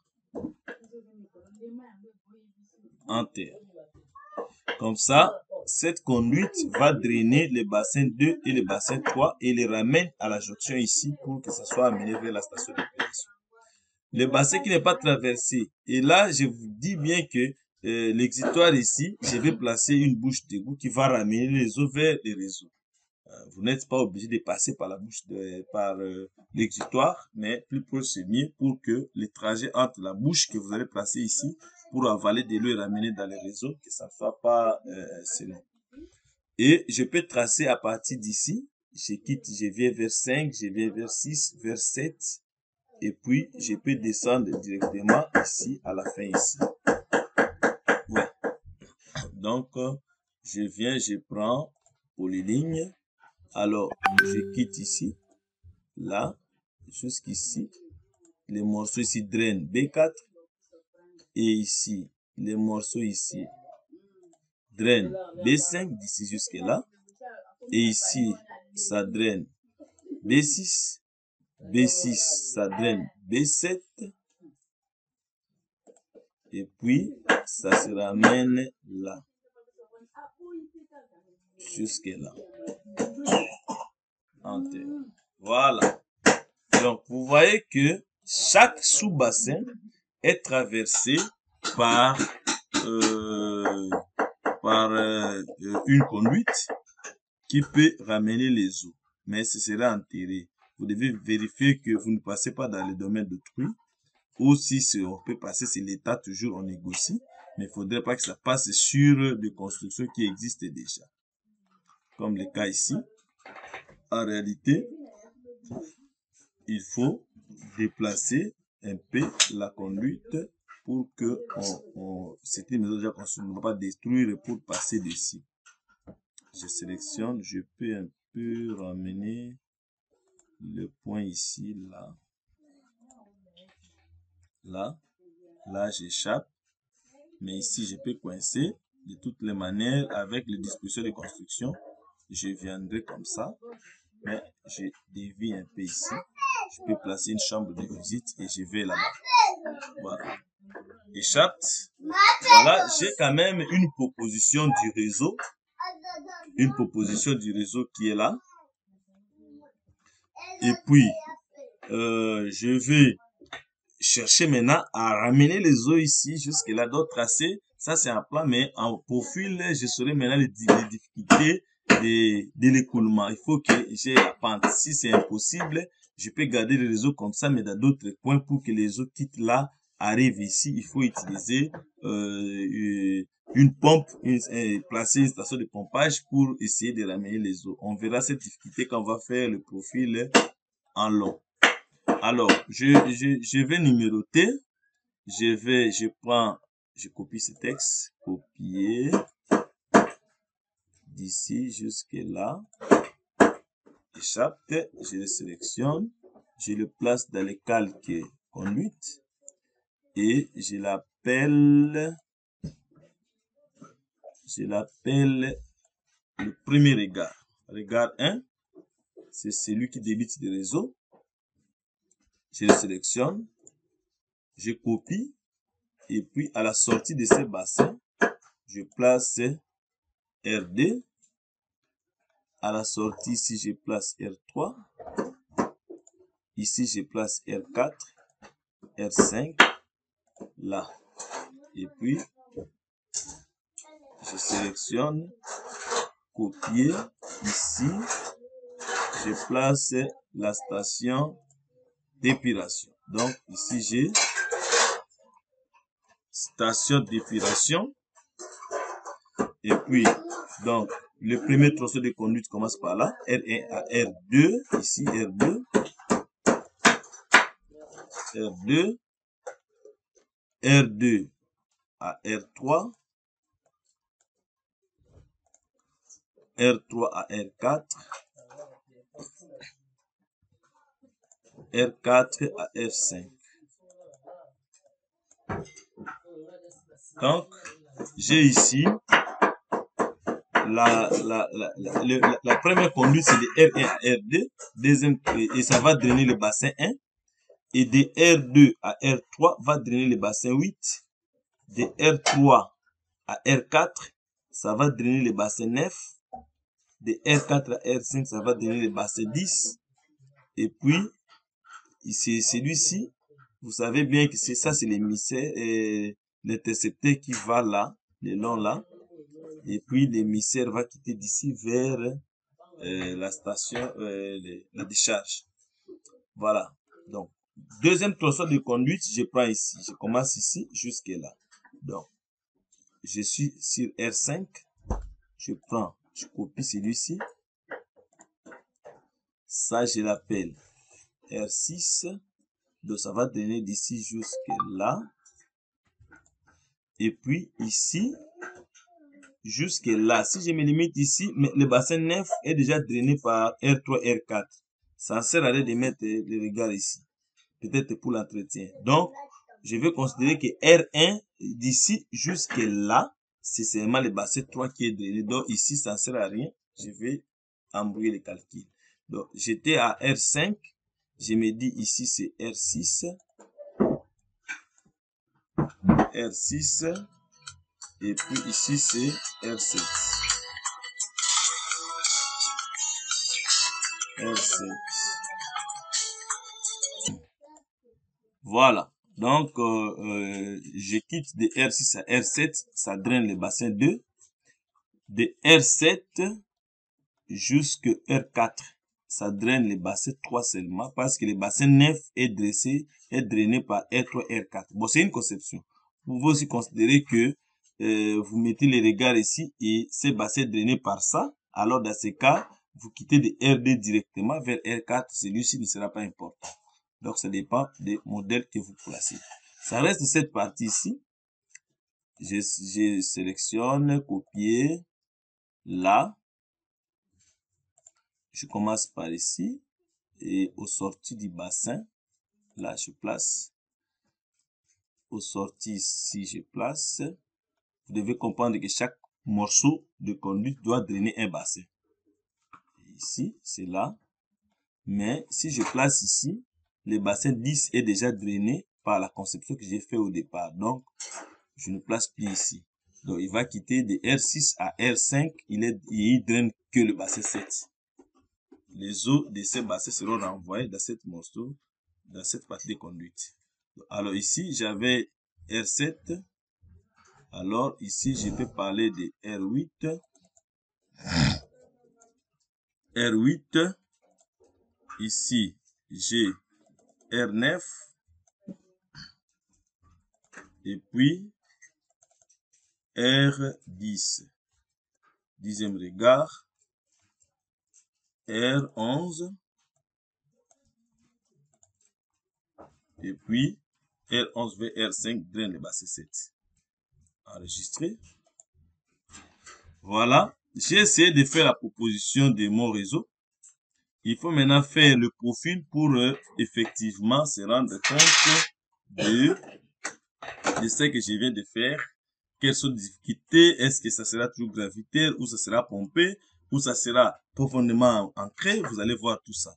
Enter. Comme ça, cette conduite va drainer le bassin 2 et le bassin 3 et les ramène à la jonction ici pour que ça soit amené vers la station d'épilation. Le bassin qui n'est pas traversé. Et là, je vous dis bien que l'exutoire ici, je vais placer une bouche d'égout qui va ramener les eaux vers les réseaux. Vous n'êtes pas obligé de passer par la bouche par l'exutoire, mais plus proche c'est mieux pour que le trajet entre la bouche que vous allez placer ici pour avaler de l'eau et ramener dans les réseaux, que ça ne soit pas si long. Et je peux tracer à partir d'ici. Je quitte, je viens vers 5, je viens vers 6, vers 7. Et puis, je peux descendre directement ici, à la fin ici. Ouais. Donc, je viens, je prends pour les lignes. Alors, je quitte ici, là, jusqu'ici. Les morceaux ici drainent B4. Et ici, les morceaux ici drainent B5 d'ici jusque là. Et ici, ça draine B6. B6, ça draine B7. Et puis, ça se ramène là. Jusque là. Enter. Voilà. Donc, vous voyez que chaque sous-bassin est traversé par, une conduite qui peut ramener les eaux. Mais ce sera enterré. Vous devez vérifier que vous ne passez pas dans le domaine d'autrui. Ou si on peut passer, c'est l'État, toujours on négocie. Mais il ne faudrait pas que ça passe sur des constructions qui existent déjà. Comme le cas ici. En réalité, il faut déplacer un peu la conduite pour que c'est une maison déjà construite, on ne va pas détruire pour passer dessus. Je sélectionne, je peux un peu ramener le point ici, là. Là, j'échappe. Mais ici, je peux coincer. De toutes les manières, avec les dispositions de construction, je viendrai comme ça. Mais je dévie un peu ici. Je peux placer une chambre de visite et je vais là-bas. Voilà. Échappe. Voilà, j'ai quand même une proposition du réseau. Une proposition du réseau qui est là. Et puis, je vais chercher maintenant à ramener les eaux ici jusque là, d'autres tracés. Ça, c'est un plan, mais en profil, je saurai maintenant les difficultés de l'écoulement. Il faut que j'ai la pente. Si c'est impossible, je peux garder le réseau comme ça, mais dans d'autres points pour que les eaux quittent là, arrivent ici. Il faut utiliser une pompe, placer une station de pompage pour essayer de ramener les eaux. On verra cette difficulté quand on va faire le profil en long. Alors, je vais numéroter. Je copie ce texte, copier, d'ici jusque là. Échappe, je le sélectionne, je le place dans le calque conduite et je l'appelle je l'appelle le premier regard. Regard 1, c'est celui qui débite des réseaux. Je le sélectionne, je copie, et puis à la sortie de ce bassin, je place R2. À la sortie, ici, je place R3. Ici, je place R4, R5, là. Et puis, je sélectionne, copier, ici, je place la station d'épuration. Donc, ici, j'ai station d'épuration. Et puis, donc, le premier tronçon de conduite commence par là, R1 à R2, ici, R2, R2, R2 à R3, R3 à R4, R4 à R5. Donc, j'ai ici la première conduite, c'est de R1 à R2, deuxième, et ça va drainer le bassin 1, et de R2 à R3 va drainer le bassin 8, de R3 à R4, ça va drainer le bassin 9, de R4 à R5, ça va drainer le bassin 10, et puis, ici, celui-ci, vous savez bien que c'est ça, c'est l'émissaire, l'intercepteur qui va là, le long là, et puis l'émissaire va quitter d'ici vers la station, la décharge. Voilà. Donc, deuxième tronçon de conduite, je prends ici, je commence ici jusque là. Donc, je suis sur R5, je prends, je copie celui-ci, ça je l'appelle R6, donc ça va donner d'ici jusque là, et puis ici, jusque là, si je me limite ici, mais le bassin 9 est déjà drainé par R3, R4, ça sert à rien de mettre le regard ici, peut-être pour l'entretien. Donc, je vais considérer que R1, d'ici jusque là, c'est seulement le bassin 3 qui est drainé. Donc ici, ça ne sert à rien. Je vais embrouiller les calculs. Donc, j'étais à R5. Je me dis ici, c'est R6. R6. Et puis ici, c'est R7. R7. Voilà. Donc, je quitte de R6 à R7, ça draine le bassin 2. De R7 jusqu'à R4, ça draine le bassin 3 seulement, parce que le bassin 9 est drainé par R3, R4. Bon, c'est une conception. Vous pouvez aussi considérer que vous mettez les regards ici et ce bassin est drainé par ça. Alors, dans ce cas, vous quittez de R2 directement vers R4. Celui-ci ne sera pas important. Donc, ça dépend des modèles que vous placez. Ça reste cette partie ici. Je sélectionne, copier, là. Je commence par ici. Et aux sorties du bassin, là, je place. Aux sorties ici, je place. Vous devez comprendre que chaque morceau de conduite doit drainer un bassin. Ici, c'est là. Mais si je place ici, le bassin 10 est déjà drainé par la conception que j'ai fait au départ. Donc, je ne place plus ici. Donc, il va quitter de R6 à R5. Il draine que le bassin 7. Les eaux de ces bassins seront renvoyées dans cette morceau, dans cette partie de conduite. Alors ici, j'avais R7. Alors ici, je peux parler de R8. R8. Ici, j'ai R9. Et puis, R10. Dixième regard. R11. Et puis, R11 vers R5 draine le bassin 7. Enregistré. Voilà. J'ai essayé de faire la proposition de mon réseau. Il faut maintenant faire le profil pour effectivement se rendre compte de ce que je viens de faire. quelles sont les difficultés, est-ce que ça sera toujours gravitaire, ou ça sera pompé, ou ça sera profondément ancré, vous allez voir tout ça.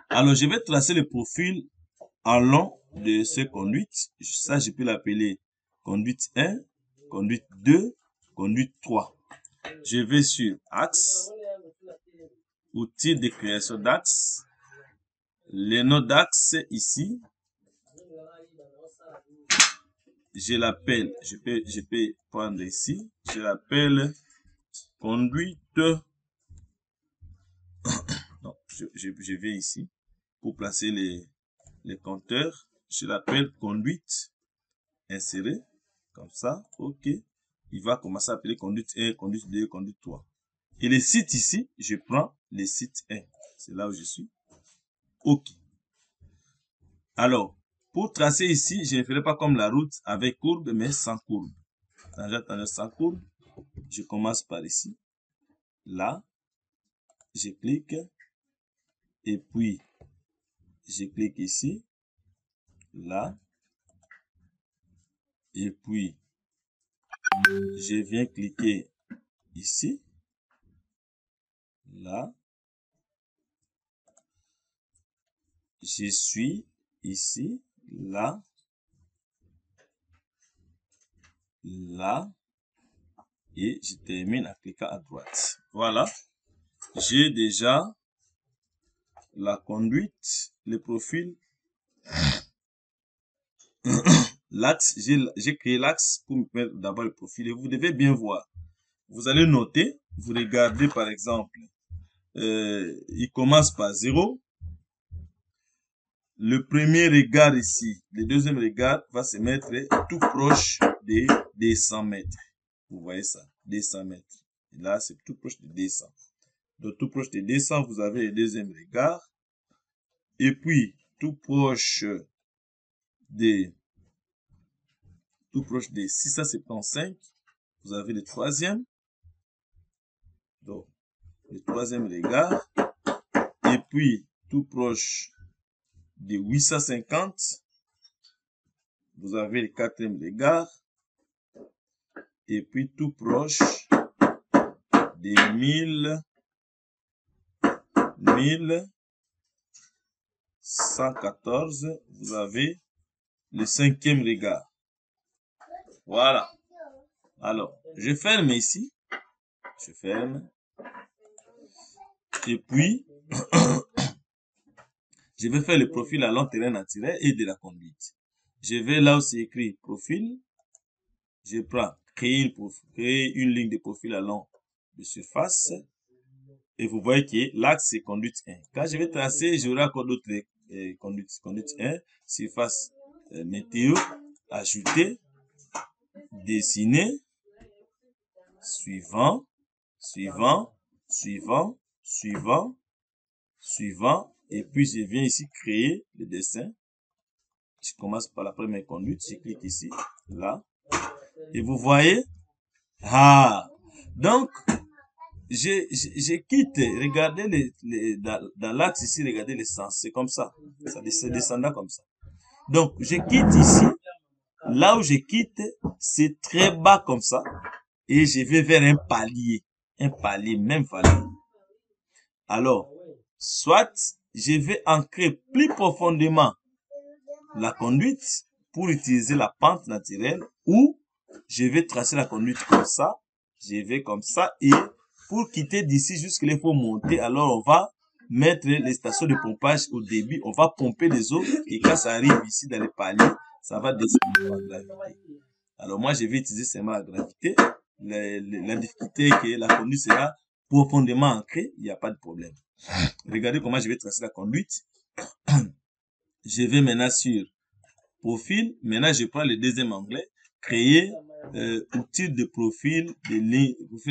Alors, je vais tracer le profil en long de ces conduites. Ça, je peux l'appeler conduite 1, conduite 2, conduite 3. Je vais sur axe, outil de création d'axe, le nom d'axe ici, je l'appelle, je peux prendre ici, je l'appelle conduite, non, je vais ici pour placer les compteurs, je l'appelle conduite insérée, comme ça, ok, il va commencer à appeler conduite 1, conduite 2, conduite 3. Et les sites ici, je prends les sites 1, c'est là où je suis, ok. Alors, pour tracer ici, je ne ferai pas comme la route avec courbe, mais sans courbe. Tangente sans courbe, je commence par ici. Là, je clique. Et puis, je clique ici. Là. Et puis, je viens cliquer ici. Là. Je suis ici. Là. Là. Et je termine en cliquant à droite. Voilà. J'ai déjà la conduite, le profil, l'axe. J'ai créé l'axe pour me mettre d'abord le profil. Et vous devez bien voir. Vous allez noter. Vous regardez par exemple. Il commence par 0. Le premier regard ici, le deuxième regard va se mettre tout proche des 100 mètres. Vous voyez ça, des 100 mètres. Et là, c'est tout proche de 200. Donc, tout proche de 200, vous avez le deuxième regard. Et puis, tout proche des 675, vous avez le troisième. Donc, le troisième regard. Et puis, tout proche de 850, vous avez le quatrième regard. Et puis tout proche des 1114, vous avez le cinquième regard. Voilà. Alors, je ferme ici. Je ferme. Et puis, je vais faire le profil à long terrain naturel et de la conduite. Je vais là où c'est écrit profil. Je prends créer une ligne de profil à long de surface. Et vous voyez que l'axe c'est conduite 1. Quand je vais tracer, j'aurai encore d'autres conduite 1, surface météo, ajouter, dessiner, suivant, suivant, suivant, suivant, suivant. Et puis je viens ici créer le dessin. Je commence par la première conduite, je clique ici, là. Et vous voyez, donc, je quitte, regardez dans l'axe ici, regardez les sens, c'est comme ça, c'est descendant comme ça. Donc, je quitte ici, là où je quitte, c'est très bas comme ça, et je vais vers un palier, même palier. Alors, soit je vais ancrer plus profondément la conduite pour utiliser la pente naturelle, ou je vais tracer la conduite comme ça, je vais comme ça, et pour quitter d'ici jusqu'à il faut monter, alors on va mettre les stations de pompage au début, on va pomper les eaux, et quand ça arrive ici dans les paliers, ça va descendre en gravité. Alors moi, je vais utiliser seulement la gravité. La difficulté est que la conduite sera profondément ancrée, il n'y a pas de problème. Regardez comment je vais tracer la conduite. Je vais maintenant sur profil. Maintenant, je prends le deuxième onglet, créer outil de profil à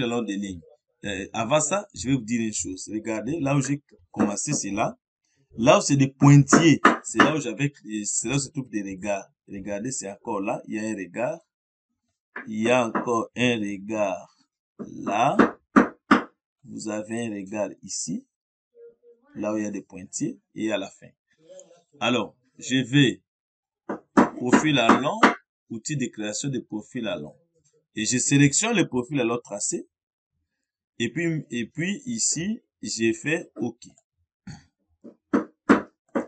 long des lignes. Avant ça, je vais vous dire une chose. Regardez, là où j'ai commencé, c'est là. Là où c'est des pointillés, c'est là où se trouve des regards. Regardez, c'est encore là. Il y a un regard. Il y a encore un regard là. Vous avez un regard ici. Là où il y a des pointillés. Et à la fin. Alors, je vais profil à long, outil de création de profil à long. Et je sélectionne le profil alors tracé. Et puis ici, j'ai fait OK.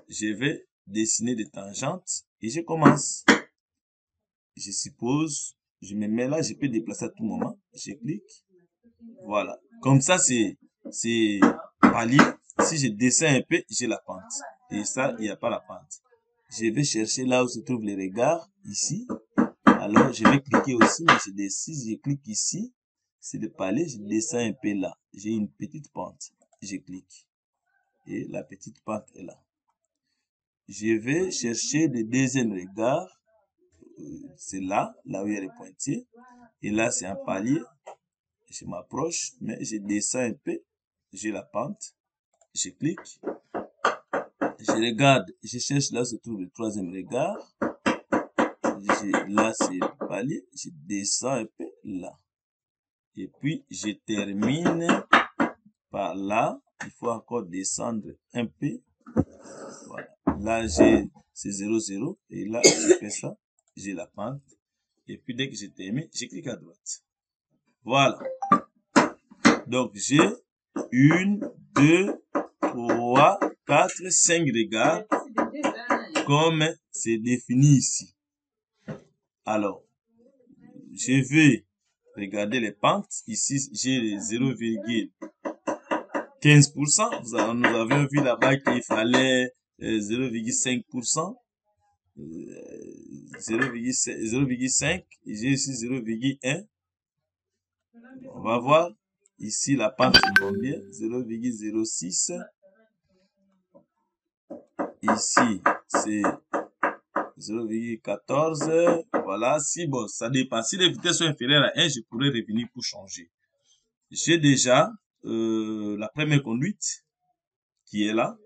Je vais dessiner des tangentes et je commence. Je suppose, je me mets là, je peux déplacer à tout moment. Je clique. Voilà. Comme ça, c'est palier. Si je descends un peu, j'ai la pente. Et ça, il n'y a pas la pente. Je vais chercher là où se trouvent les regards, ici. Alors, je vais cliquer aussi, mais si je clique ici, c'est le palier, je descends un peu là. J'ai une petite pente. Je clique. Et la petite pente est là. Je vais chercher le deuxième regard. C'est là où il y a les pointillés. Et là, c'est un palier. Je m'approche, mais je descends un peu. J'ai la pente. Je clique. Je regarde. Je cherche là où se trouve le troisième regard. Là, c'est le palier. Je descends un peu là. Et puis, je termine par là. Il faut encore descendre un peu. Voilà. Là, c'est 0, 0. Et là, je fais ça. J'ai la pente. Et puis, dès que j'ai terminé, je clique à droite. Voilà. Donc, j'ai 1, 2, 3, 4, 5 regards. Comme c'est défini ici. Alors, je vais regarder les pentes. Ici, j'ai les 0,15%. Nous avions vu là-bas qu'il fallait 0,5%. 0,5. J'ai ici 0,1. On va voir. Ici, la pente est combien? 0,06. Ici, c'est 0,14. Voilà. Si, bon, ça dépend. Si les vitesses sont inférieures à 1, je pourrais revenir pour changer. J'ai déjà la première conduite qui est là.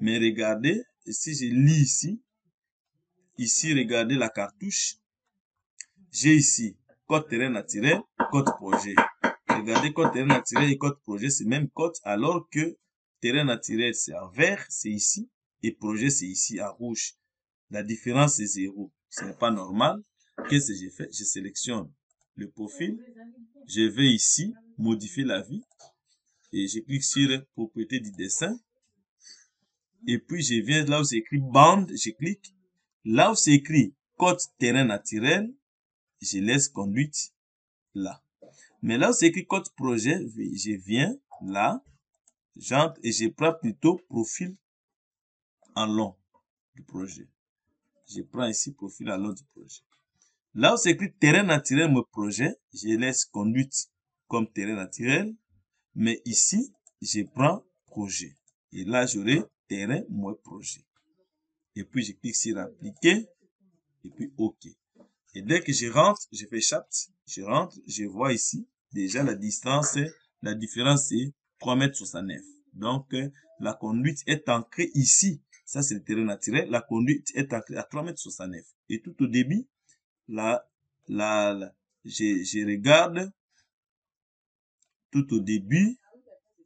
Mais regardez, si je lis ici, regardez la cartouche. J'ai ici code terrain naturel, code projet. Regardez code terrain naturel et code projet, c'est même code, alors que terrain naturel c'est en vert, c'est ici, et projet c'est ici en rouge. La différence c'est 0. Ce n'est pas normal. Qu'est-ce que j'ai fait? Je sélectionne le profil. Je vais ici, modifier la vue. Et je clique sur propriété du dessin. Et puis je viens là où c'est écrit bande, je clique. Là où c'est écrit code terrain naturel, je laisse conduite là. Mais là où c'est écrit code projet, je viens là, j'entre et je prends plutôt profil en long du projet. Je prends ici profil en long du projet. Là où c'est écrit terrain naturel, mon projet, je laisse conduite comme terrain naturel. Mais ici, je prends projet. Et là, j'aurai terrain, mon projet. Et puis, je clique sur appliquer. Et puis, OK. Et dès que je rentre, je fais chat. Je rentre, je vois ici, déjà la distance, la différence c'est 3,69 m. Donc, la conduite est ancrée ici. Ça, c'est le terrain naturel. La conduite est ancrée à 3,69 m. Et tout au début, je regarde tout au début.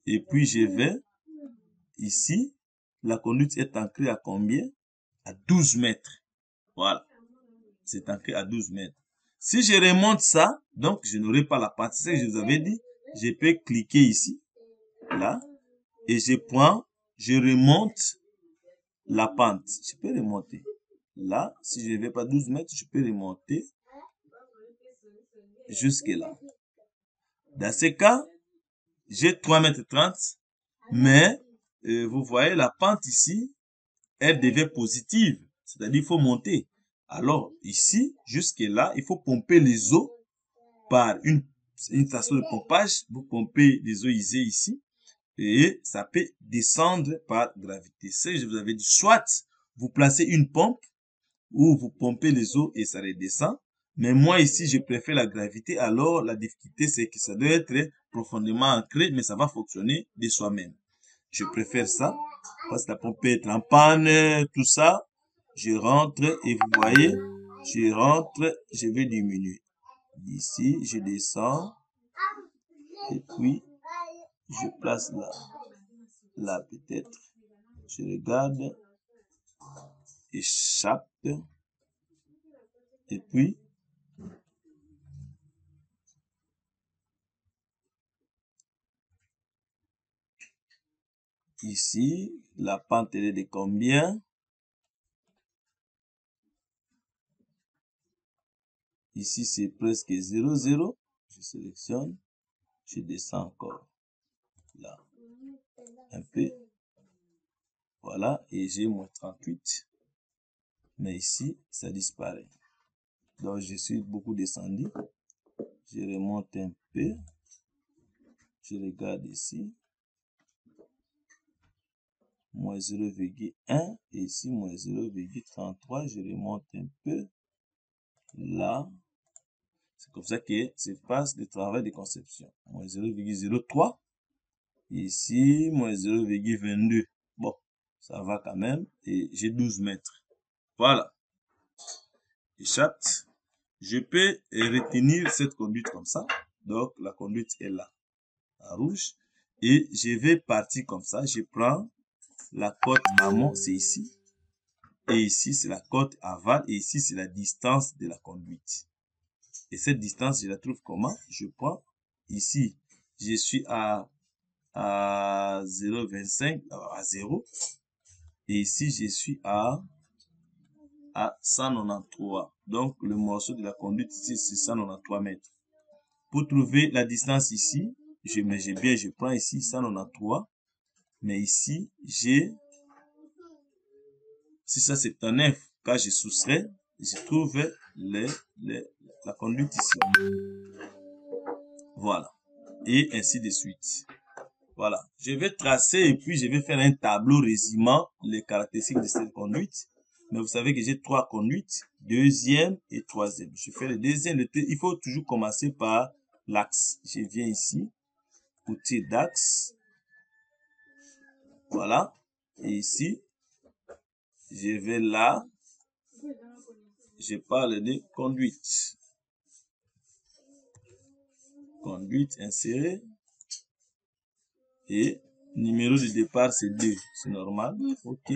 Et puis, je vais ici. La conduite est ancrée à combien? À 12 mètres. Voilà. C'est ancré à 12 mètres. Si je remonte ça, donc je n'aurai pas la pente. C'est ce que je vous avais dit. Je peux cliquer ici, là, et je remonte la pente. Je peux remonter. Là, si je ne vais pas 12 mètres, je peux remonter jusque là. Dans ce cas, j'ai 3,30 m, mais vous voyez la pente ici, elle devient positive. C'est-à-dire il faut monter. Alors ici, jusque là, il faut pomper les eaux par une station de pompage. Vous pompez les eaux usées ici et ça peut descendre par gravité. C'est ce que je vous avais dit. Soit vous placez une pompe ou vous pompez les eaux et ça redescend. Mais moi ici, je préfère la gravité. Alors la difficulté, c'est que ça doit être profondément ancré, mais ça va fonctionner de soi-même. Je préfère ça parce que la pompe peut être en panne, tout ça. Je rentre et vous voyez, je rentre, je vais diminuer. D'ici, je descends et puis je place là. Là peut-être. Je regarde, échappe et puis Ici, la pente elle est de combien? Ici, c'est presque 0, 0. Je sélectionne. Je descends encore. Là. Un peu. Voilà. Et j'ai mon 38. Mais ici, ça disparaît. Donc, je suis beaucoup descendu. Je remonte un peu. Je regarde ici. Moins 0,1. Et ici, moins 0,33. Je remonte un peu. Là. C'est comme ça que se passe le travail de conception. Moins 0,03. Ici, moins 0,22. Bon, ça va quand même. Et j'ai 12 mètres. Voilà. Échappe. Je peux retenir cette conduite comme ça. Donc, la conduite est là, en rouge. Et je vais partir comme ça. Je prends la côte amont, c'est ici. Et ici, c'est la côte aval. Et ici, c'est la distance de la conduite. Et cette distance, je la trouve comment? Je prends ici, je suis à 0,25, à 0. Et ici, je suis à 193. Donc, le morceau de la conduite ici, c'est 193 mètres. Pour trouver la distance ici, je prends ici 193. Mais ici, j'ai 679. Quand je soustrais, je trouve la conduite ici. Voilà. Et ainsi de suite. Voilà. Je vais tracer et puis je vais faire un tableau résumant les caractéristiques de cette conduite. Mais vous savez que j'ai 3 conduites, deuxième et troisième. Je fais le deuxième. Il faut toujours commencer par l'axe. Je viens ici, outil d'axe. Voilà. Et ici, je vais là. Je parle de conduite. Conduite insérée. Et numéro de départ, c'est 2. C'est normal. OK.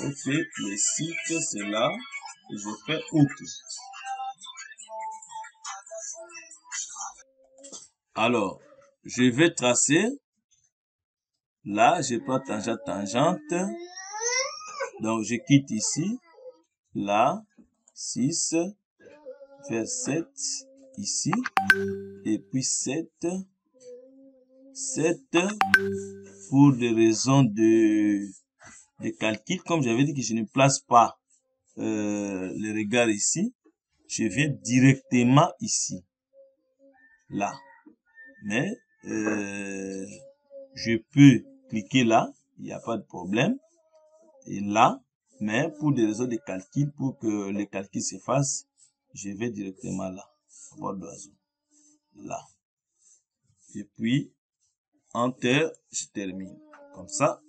OK. Le site, c'est là. Et je fais OK. Alors, je vais tracer. Là, je prends tangente, tangente. Donc, je quitte ici. Là, 6, vers 7, ici. Et puis 7. 7, pour des raisons de calcul. Comme j'avais dit que je ne place pas le regard ici. Je viens directement ici. Là. Mais, je peux cliquer là. Il n'y a pas de problème. Et là, mais pour des raisons de calcul, pour que le calcul se fasse, je vais directement là, à bord d'oiseau. Là. Et puis, Enter, je termine. Comme ça,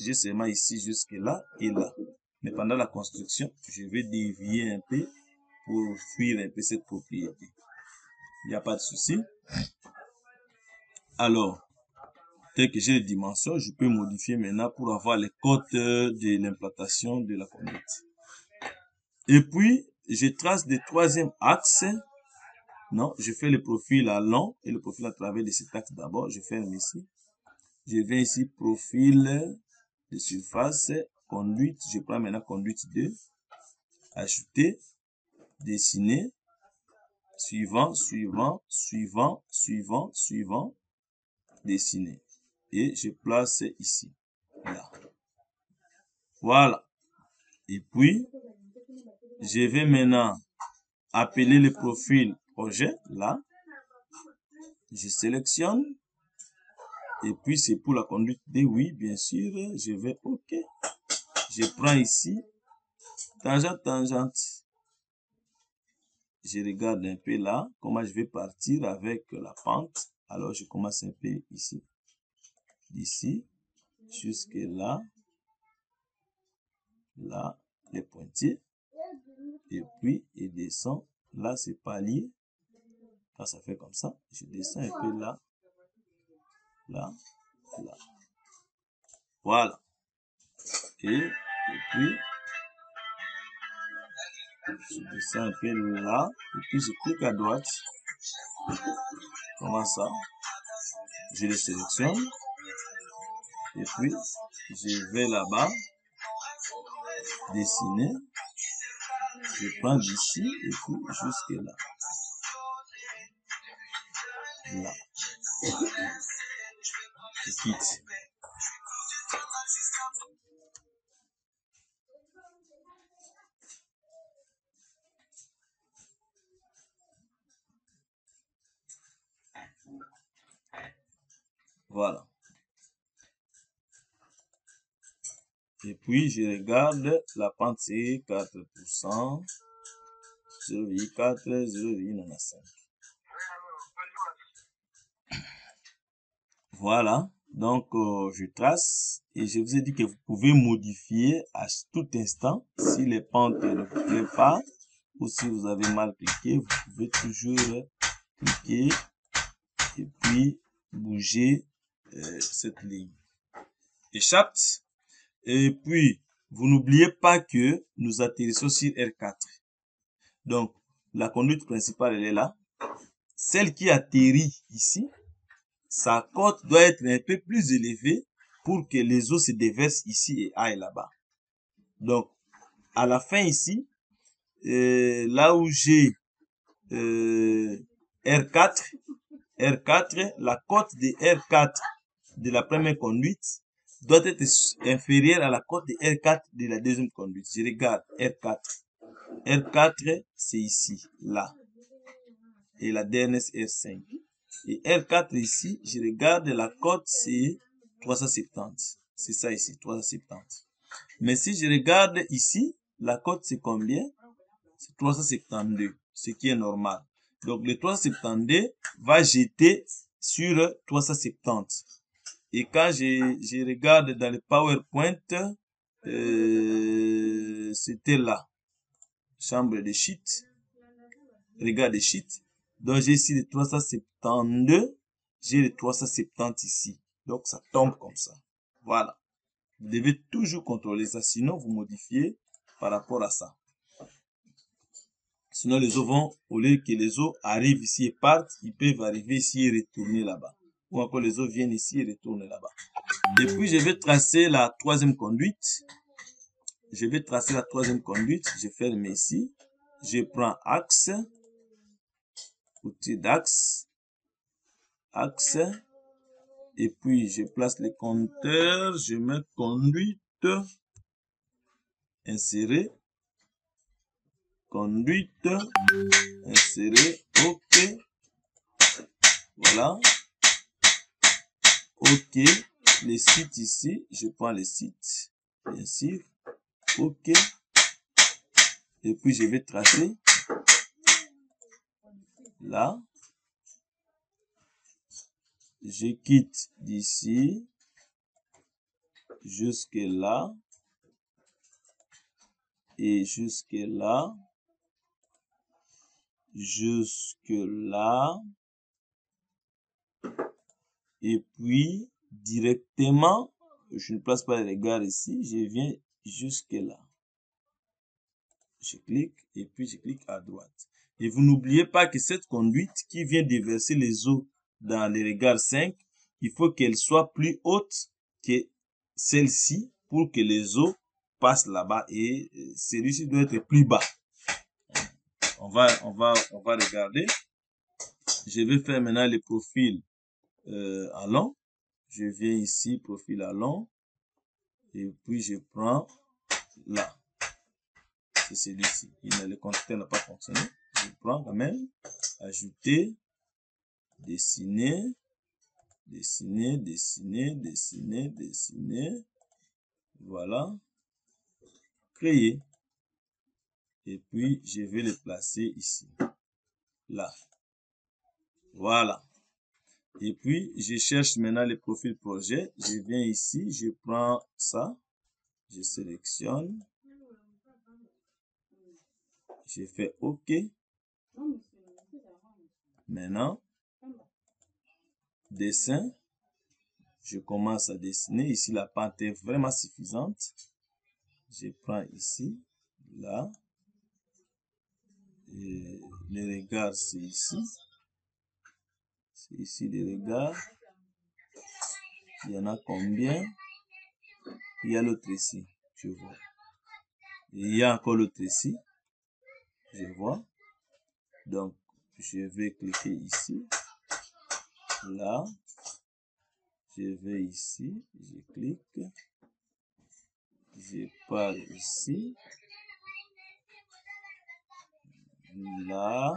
j'ai seulement ici jusque là et là. Mais pendant la construction, je vais dévier un peu pour fuir un peu cette propriété. Il n'y a pas de souci. Alors, tel que j'ai les dimensions, je peux modifier maintenant pour avoir les cotes de l'implantation de la conduite. Et puis, je trace le troisième axe. Non, je fais le profil à long et le profil à travers de cet axe d'abord. Je ferme ici. Je viens ici, profil de surface, conduite. Je prends maintenant conduite 2. Ajouter, dessiner, suivant, suivant, suivant, suivant, suivant, dessiner. Et je place ici. Là. Voilà. Et puis, je vais maintenant appeler le profil projet, là. Je sélectionne. Et puis, c'est pour la conduite D, oui, bien sûr. Je vais OK. Je prends ici. Tangente, tangente. Je regarde un peu là. Comment je vais partir avec la pente. Alors, je commence un peu ici. D'ici jusque là. Là, les pointillés. Et puis, il descend. Là, c'est palier. Quand ça fait comme ça, je descends un peu là. Là, là. Voilà. Et puis, je descends un peu là. Et puis, je clique à droite. Comment ça? Je le sélectionne. Et puis, je vais là-bas, dessiner. Je prends d'ici et puis jusque là. Là. Je quitte. Voilà. Et puis, je regarde la pente, c'est 4%, 0,4, 0,95. Voilà. Donc, je trace et je vous ai dit que vous pouvez modifier à tout instant si les pentes ne vous plaisent pas ou si vous avez mal cliqué, vous pouvez toujours cliquer et puis bouger cette ligne. Échappe. Et puis, vous n'oubliez pas que nous atterrissons sur R4. Donc, la conduite principale, elle est là. Celle qui atterrit ici, sa cote doit être un peu plus élevée pour que les eaux se déversent ici et aillent là-bas. Donc, à la fin ici, là où j'ai R4, la cote de R4 de la première conduite doit être inférieure à la cote de R4 de la deuxième conduite. Je regarde R4. R4, c'est ici, là. Et la dernière, c'est R5. Et R4 ici, je regarde la cote, c'est 370. C'est ça ici, 370. Mais si je regarde ici, la cote, c'est combien? C'est 372, ce qui est normal. Donc, le 372 va jeter sur 370. Et quand je regarde dans le PowerPoint, c'était là. Chambre de sheet. Regarde de sheet. Donc, j'ai ici le 372. J'ai le 370 ici. Donc, ça tombe comme ça. Voilà. Vous devez toujours contrôler ça. Sinon, vous modifiez par rapport à ça. Sinon, les eaux vont, au lieu que les eaux arrivent ici et partent, ils peuvent arriver ici et retourner là-bas. Ou encore les eaux viennent ici et retournent là-bas. Et puis, je vais tracer la troisième conduite. Je vais tracer la troisième conduite. Je ferme ici. Je prends axe. Outil d'axe. Axe. Et puis, je place les compteurs. Je mets conduite. Insérer. Conduite. Insérer. OK. Voilà. OK. Les sites ici. Je prends les sites. Bien sûr. OK. Et puis, je vais tracer. Là. Je quitte d'ici. Jusque là. Et jusque là. Jusque là. Et puis, directement, je ne place pas les regards ici, je viens jusque là. Je clique et puis je clique à droite. Et vous n'oubliez pas que cette conduite qui vient déverser les eaux dans les regards 5, il faut qu'elle soit plus haute que celle-ci pour que les eaux passent là-bas et celui-ci doit être plus bas. On va regarder. Je vais faire maintenant le profil à long. Je viens ici, profil à long. Et puis, je prends là. C'est celui-ci. Le compteur n'a pas fonctionné. Je prends quand même. Ajouter. Dessiner. Dessiner, dessiner, dessiner, dessiner. Voilà. Créer. Et puis, je vais le placer ici. Là. Voilà. Et puis, je cherche maintenant le profil projet. Je viens ici, je prends ça. Je sélectionne. Je fais OK. Maintenant, dessin. Je commence à dessiner. Ici, la pente est vraiment suffisante. Je prends ici, là. Et les regards, c'est ici. C'est ici les regards. Il y en a combien? Il y a l'autre ici, je vois. Il y a encore l'autre ici, je vois. Donc, je vais cliquer ici. Là, je vais ici, je clique. Je pars ici. Là.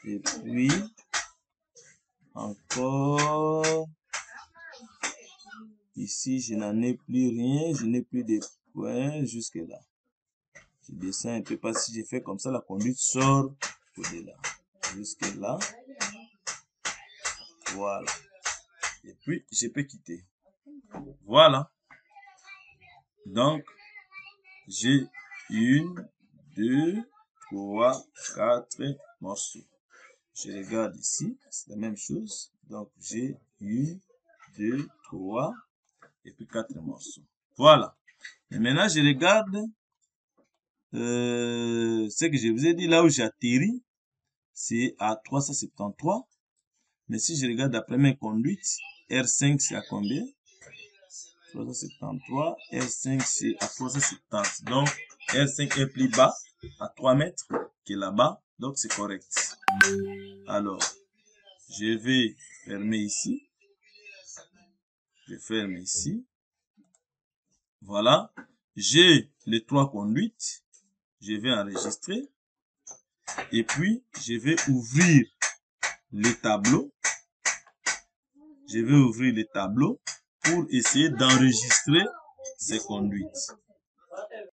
Et puis, encore. Ici, je n'en ai plus rien. Je n'ai plus de points jusque là. Je descends un peu parce que si je fais comme ça, la conduite sort au-delà. Jusque là. Voilà. Et puis, je peux quitter. Voilà. Donc, j'ai 1, 2, 3, 4 morceaux. Je regarde ici, c'est la même chose. Donc, j'ai 1, 2, 3 et puis 4 morceaux. Voilà. Et maintenant, je regarde ce que je vous ai dit là où j'ai atterri. C'est à 373. Mais si je regarde après mes conduites, R5 c'est à combien? 373, R5 c'est à 370. Donc, R5 est plus bas, à 3 mètres, que là-bas. Donc, c'est correct. Alors, je vais fermer ici. Je ferme ici. Voilà. J'ai les 3 conduites. Je vais enregistrer. Et puis, je vais ouvrir les tableaux. Je vais ouvrir les tableaux pour essayer d'enregistrer ces conduites.